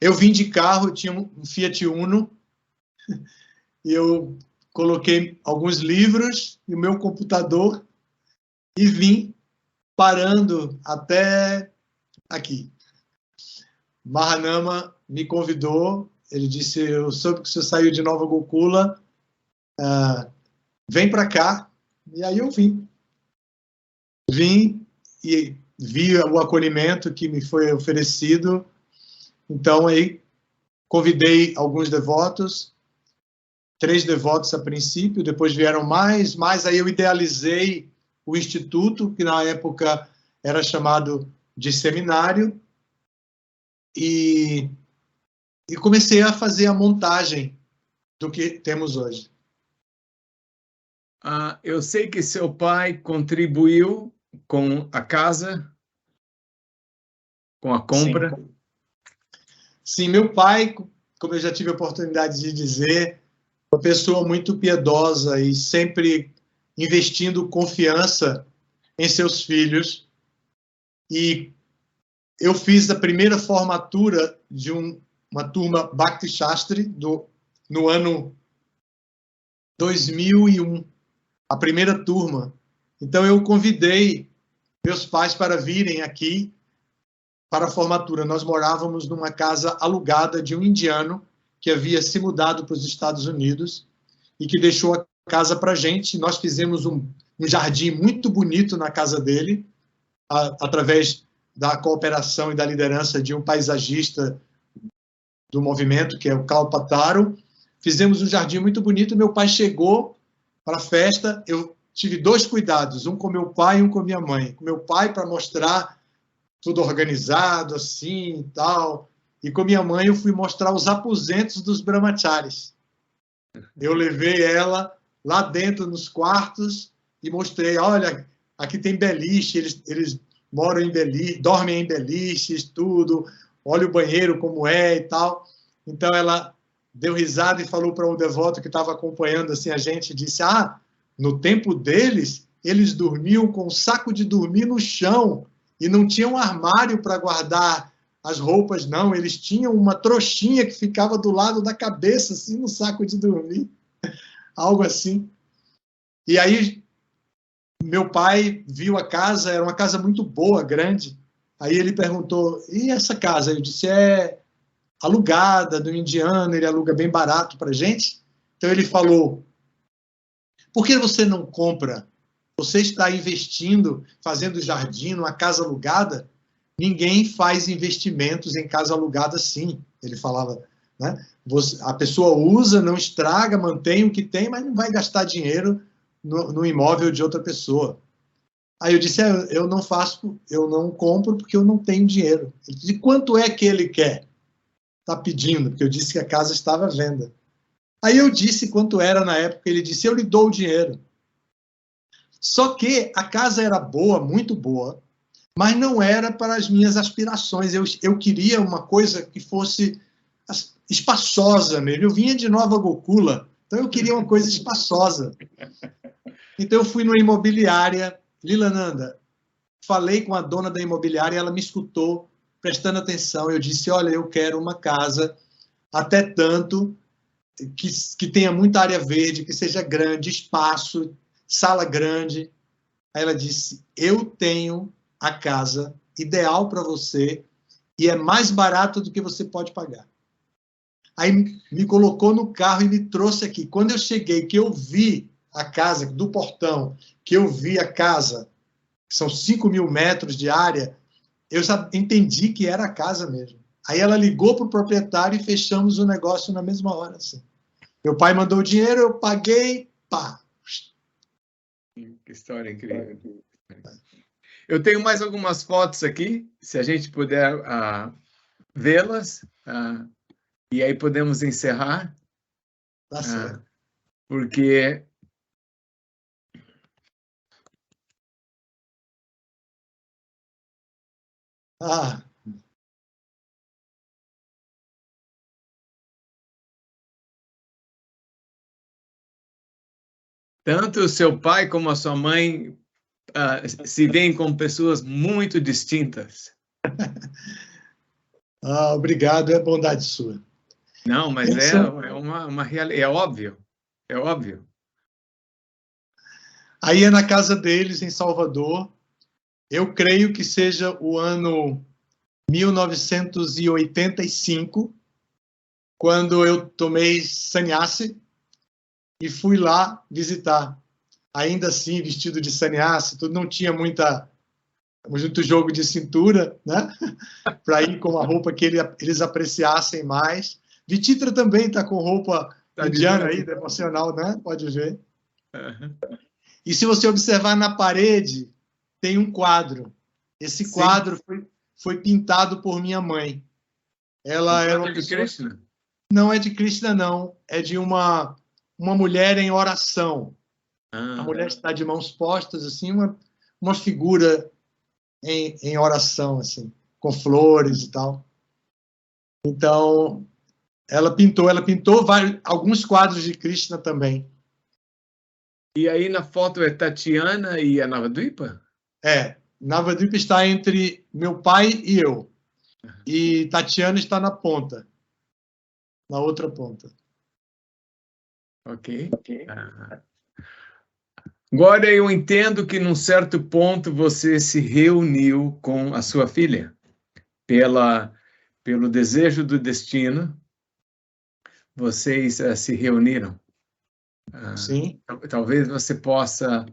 Eu vim de carro, tinha um Fiat Uno, e eu coloquei alguns livros e o meu computador e vim parando até aqui. Mahanama me convidou, ele disse, eu soube que você saiu de Nova Gokula, vem para cá. E aí eu vim. Vim e vi o acolhimento que me foi oferecido. Então, aí, convidei alguns devotos, 3 devotos a princípio, depois vieram mais, aí eu idealizei o instituto, que na época era chamado de seminário, e comecei a fazer a montagem do que temos hoje. Eu sei que seu pai contribuiu com a casa, com a compra. Sim, meu pai, como eu já tive a oportunidade de dizer, uma pessoa muito piedosa e sempre investindo confiança em seus filhos. E eu fiz a primeira formatura de uma turma Bhakti Shastri no ano 2001, a primeira turma. Então, eu convidei meus pais para virem aqui para a formatura. Nós morávamos numa casa alugada de um indiano que havia se mudado para os Estados Unidos e que deixou a casa para a gente. Nós fizemos um jardim muito bonito na casa dele, através da cooperação e da liderança de um paisagista do movimento, que é o Kalpataru. Fizemos um jardim muito bonito. Meu pai chegou para a festa. Eu tive 2 cuidados, um com meu pai e um com minha mãe. Com meu pai, para mostrar tudo organizado, assim, e tal. E com minha mãe, eu fui mostrar os aposentos dos brahmacharis. Eu levei ela lá dentro, nos quartos, e mostrei, olha, aqui tem beliche, eles moram em beliche, dormem em beliches, tudo, olha o banheiro como é e tal. Então, ela deu risada e falou para um devoto que estava acompanhando assim, a gente, disse, no tempo deles, eles dormiam com um saco de dormir no chão e não tinham um armário para guardar as roupas, não. Eles tinham uma trouxinha que ficava do lado da cabeça, assim, no saco de dormir. Algo assim. E aí, meu pai viu a casa, era uma casa muito boa, grande. Aí ele perguntou, e essa casa? Eu disse, é alugada, do indiano, ele aluga bem barato para a gente. Então ele falou, por que você não compra? Você está investindo, fazendo jardim numa casa alugada? Ninguém faz investimentos em casa alugada assim. Ele falava, né? A pessoa usa, não estraga, mantém o que tem, mas não vai gastar dinheiro no imóvel de outra pessoa. Aí eu disse, eu não faço, eu não compro porque eu não tenho dinheiro. Ele disse, quanto é que ele quer? Está pedindo, porque eu disse que a casa estava à venda. Aí eu disse quanto era na época, ele disse, eu lhe dou o dinheiro. Só que a casa era boa, muito boa, mas não era para as minhas aspirações. Eu queria uma coisa que fosse espaçosa mesmo. Eu vinha de Nova Gokula, então eu queria uma coisa espaçosa. Então eu fui numa imobiliária, Lilananda, falei com a dona da imobiliária, ela me escutou, prestando atenção. Eu disse, olha, eu quero uma casa até tanto que tenha muita área verde, que seja grande, espaço, sala grande. Aí ela disse, eu tenho a casa ideal para você e é mais barato do que você pode pagar. Aí me colocou no carro e me trouxe aqui. Quando eu cheguei, que eu vi a casa do portão, que eu vi a casa, que são 5.000 metros de área, eu já entendi que era a casa mesmo. Aí ela ligou para o proprietário e fechamos o negócio na mesma hora. Assim. Meu pai mandou o dinheiro, eu paguei, pá. Que história incrível. Eu tenho mais algumas fotos aqui, se a gente puder vê-las, e aí podemos encerrar. Tá certo. Porque tanto o seu pai como a sua mãe se veem como pessoas muito distintas. Obrigado, é bondade sua. Não, mas é uma realidade, é óbvio, é óbvio. Aí é na casa deles, em Salvador. Eu creio que seja o ano 1985, quando eu tomei sannyasi e fui lá visitar. Ainda assim, vestido de sannyasi, tudo, não tinha muito jogo de cintura, né? Para ir com uma roupa que eles apreciassem mais. Vititra também está com roupa indiana aí, devocional, né? Pode ver. Uhum. E se você observar na parede, tem um quadro. Esse quadro foi pintado por minha mãe. Ela era uma pessoa... de Krishna? Não é de Krishna, não. É de uma mulher em oração. A mulher está de mãos postas, assim, uma figura em oração, assim, com flores e tal. Então, ela pintou alguns quadros de Krishna também. E aí na foto é Tatiana e a Navadvipa? Navadvipa está entre meu pai e eu. E Tatiana está na ponta. Na outra ponta. Ok. Agora eu entendo que num certo ponto você se reuniu com a sua filha pelo desejo do destino. Vocês se reuniram. Sim. Talvez você possa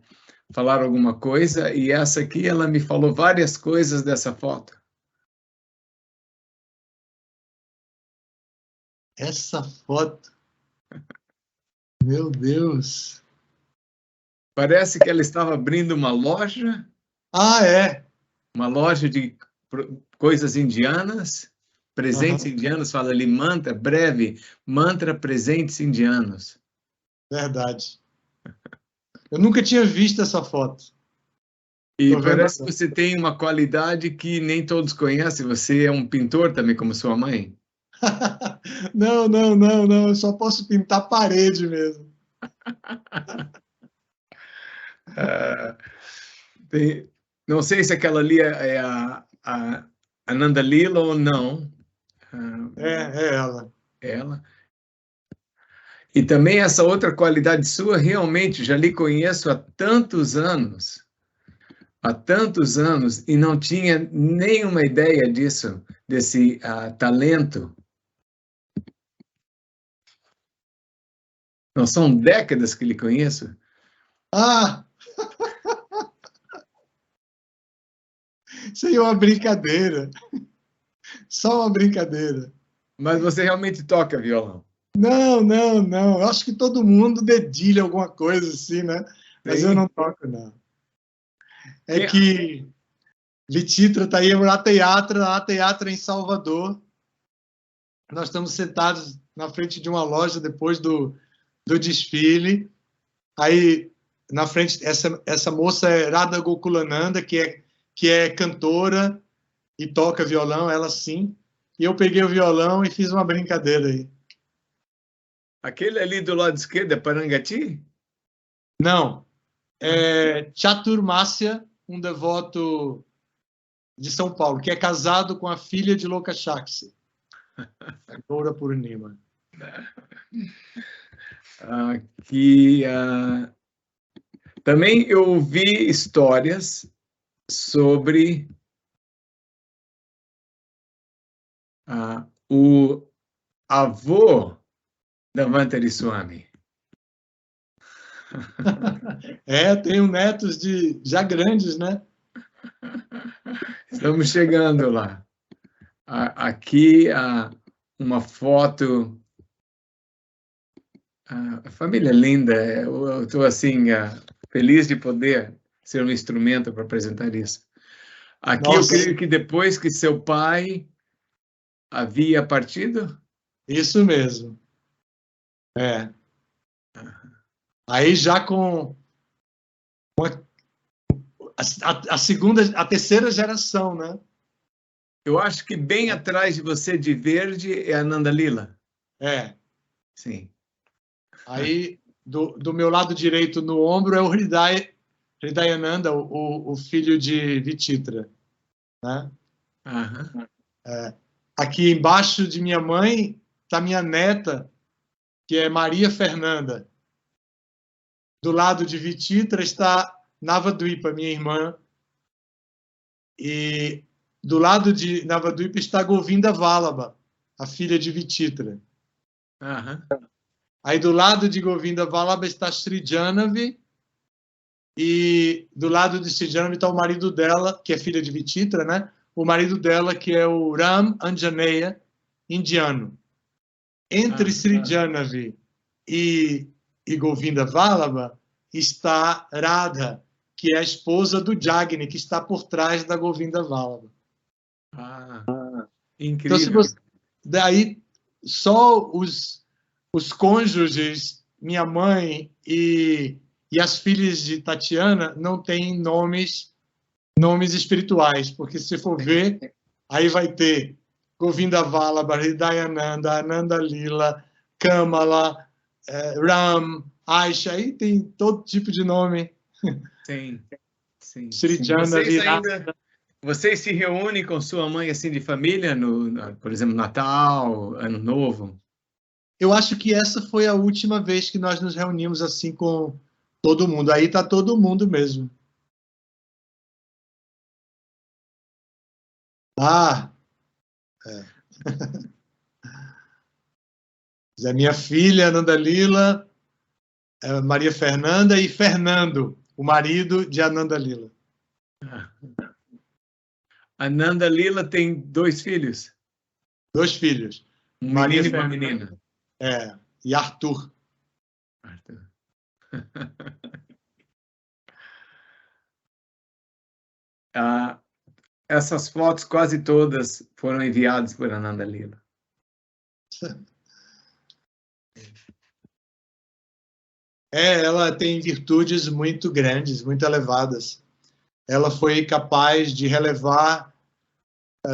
falar alguma coisa, e essa aqui ela me falou várias coisas dessa foto. Essa foto, meu Deus. Parece que ela estava abrindo uma loja. É? Uma loja de coisas indianas, presentes indianos, fala ali, mantra, breve, mantra presentes indianos. Verdade. Eu nunca tinha visto essa foto. E parece que você tem uma qualidade que nem todos conhecem, você é um pintor também, como sua mãe. Não, eu só posso pintar parede mesmo. Não sei se aquela ali é a Ananda Lila ou não. É ela. Ela. E também essa outra qualidade sua, realmente, já lhe conheço há tantos anos, e não tinha nenhuma ideia disso, desse talento. Não são décadas que lhe conheço. Isso aí é uma brincadeira. Só uma brincadeira. Mas você realmente toca violão? Não. Eu acho que todo mundo dedilha alguma coisa assim, né? Mas eu não toco, não. É que Vititra está aí lá teatro em Salvador. Nós estamos sentados na frente de uma loja depois do desfile. Aí, na frente, essa moça é Radha Gokulananda, que é cantora e toca violão, ela sim. E eu peguei o violão e fiz uma brincadeira aí. Aquele ali do lado esquerdo é Parangati? Não. É Chaturmasya, um devoto de São Paulo, que é casado com a filha de Lokashakshi. Gaura Purnima. Também eu ouvi histórias sobre o avô da Mantari Swami. Tenho netos já grandes, né? Estamos chegando lá. Aqui uma foto. A família é linda. Eu estou assim feliz de poder ser um instrumento para apresentar isso. Aqui Nossa. eu creio que depois que seu pai havia partido. Isso mesmo. Aí já com a terceira geração, né? Eu acho que bem atrás de você, de verde, é a Nanda Lila. Sim. Aí, do meu lado direito, no ombro, é o Hridayananda, o filho de Vichitra. Né? Aqui embaixo de minha mãe está minha neta, que é Maria Fernanda. Do lado de Vichitra está Navadvipa, minha irmã. E do lado de Navadvipa está Govinda Vallabha, a filha de Vichitra. Aí do lado de Govinda Vallabha está Sri Janavi, e do lado de Sri Janavi está o marido dela, que é filha de Vichitra, né? O marido dela, que é o Ram Anjaneya, indiano. Entre Sri Janavi e Govinda Vallabha está Radha, que é a esposa do Jagni, que está por trás da Govinda Vallabha. Incrível. Então, daí, só os cônjuges, minha mãe e as filhas de Tatiana não têm nomes espirituais, porque se for ver, aí vai ter Govinda Vallabha, Hridayananda, Ananda Lila, Kamala, Ram, Aisha, aí tem todo tipo de nome. Sim. Sri Janavi. Vocês se reúnem com sua mãe assim de família, por exemplo, Natal, Ano Novo? Eu acho que essa foi a última vez que nós nos reunimos assim com todo mundo. Aí está todo mundo mesmo. É minha filha, Ananda Lila, Maria Fernanda e Fernando, o marido de Ananda Lila. Ananda Lila tem 2 filhos? 2 filhos. Um menino e uma menina. E Arthur. Essas fotos quase todas foram enviadas por Ananda Lila. Ela tem virtudes muito grandes, muito elevadas. Ela foi capaz de relevar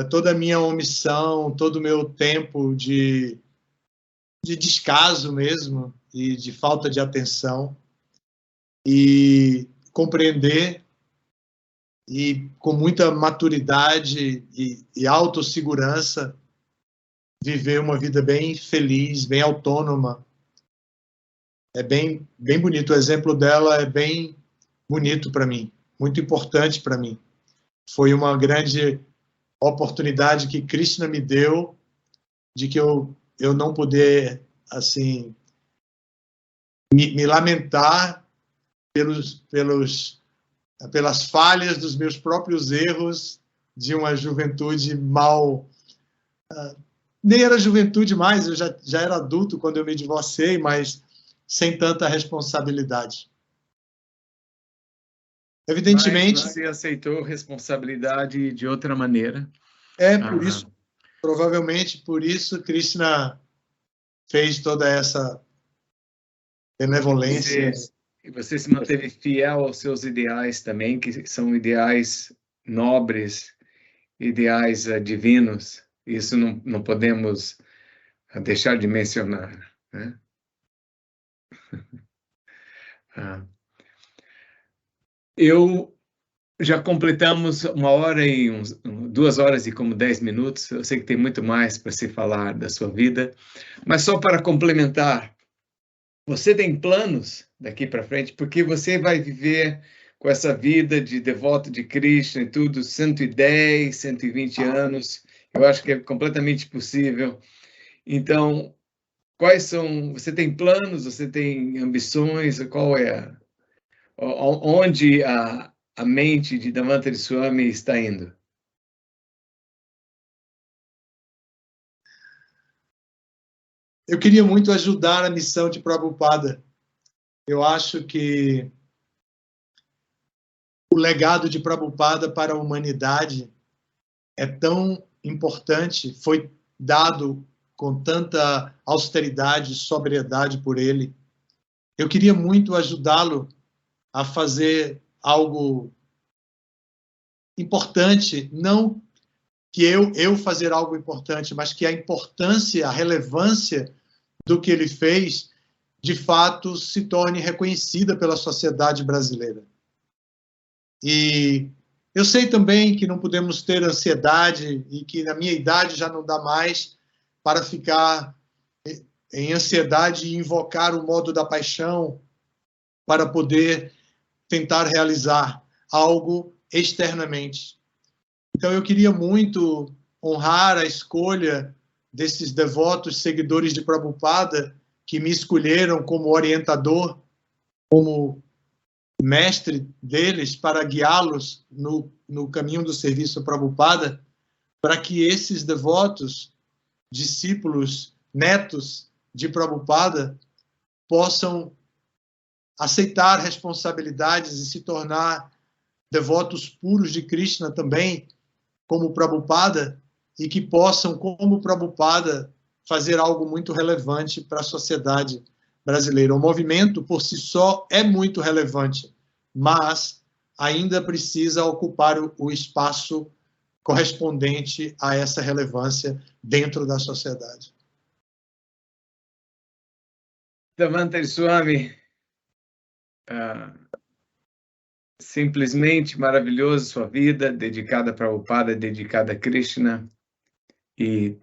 toda a minha omissão, todo o meu tempo de descaso mesmo e de falta de atenção, e compreender e com muita maturidade e autossegurança viver uma vida bem feliz, bem autônoma. É bem bonito. O exemplo dela é bem bonito para mim, muito importante para mim. Foi uma grande oportunidade que Krishna me deu de que eu não poder assim me lamentar pelas falhas dos meus próprios erros de uma juventude mal. Nem era juventude mais, eu já era adulto quando eu me divorciei, mas sem tanta responsabilidade. Evidentemente. Mas você aceitou responsabilidade de outra maneira. Por isso, provavelmente por isso, Krishna fez toda essa benevolência. E você se manteve fiel aos seus ideais também, que são ideais nobres, ideais divinos. Isso não podemos deixar de mencionar, né? Já completamos 1 hora e 2 horas e como 10 minutos. Eu sei que tem muito mais para se falar da sua vida, mas só para complementar, você tem planos daqui para frente? Porque você vai viver com essa vida de devoto de Krishna e tudo, 110, 120 anos. Eu acho que é completamente possível. Então, quais são... Você tem planos? Você tem ambições? Qual é... Onde a mente de Dhamantari Swami está indo? Eu queria muito ajudar a missão de Prabhupada. Eu acho que o legado de Prabhupada para a humanidade é tão importante, foi dado com tanta austeridade e sobriedade por ele. Eu queria muito ajudá-lo a fazer algo importante, não que eu fazer algo importante, mas que a importância, a relevância do que ele fez, de fato, se torne reconhecida pela sociedade brasileira. E eu sei também que não podemos ter ansiedade e que na minha idade já não dá mais para ficar em ansiedade e invocar o modo da paixão para poder tentar realizar algo externamente. Então eu queria muito honrar a escolha desses devotos seguidores de Prabhupada que me escolheram como orientador, como mestre deles, para guiá-los no caminho do serviço a Prabhupada, para que esses devotos, discípulos, netos de Prabhupada, possam aceitar responsabilidades e se tornar devotos puros de Krishna também, como Prabhupada, e que possam, como Prabhupada, fazer algo muito relevante para a sociedade brasileira. O movimento, por si só, é muito relevante, mas ainda precisa ocupar o espaço correspondente a essa relevância dentro da sociedade. Damantari Swami, simplesmente maravilhoso sua vida, dedicada a Prabhupada, dedicada a Krishna, e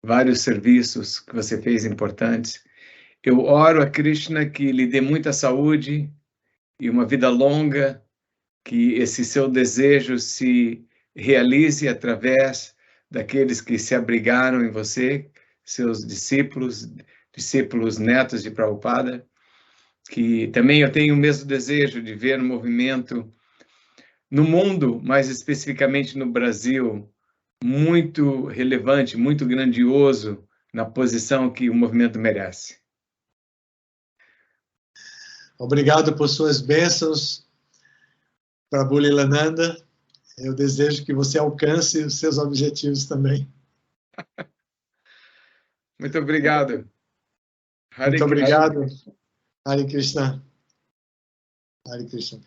vários serviços que você fez importantes. Eu oro a Krishna que lhe dê muita saúde e uma vida longa, que esse seu desejo se realize através daqueles que se abrigaram em você, seus discípulos netos de Prabhupada, que também eu tenho o mesmo desejo de ver um movimento no mundo, mais especificamente no Brasil, muito relevante, muito grandioso, na posição que o movimento merece. Obrigado por suas bênçãos, Prabhu Lilananda. Eu desejo que você alcance os seus objetivos também. Muito obrigado. Muito obrigado. Hare Krishna. Hare Krishna.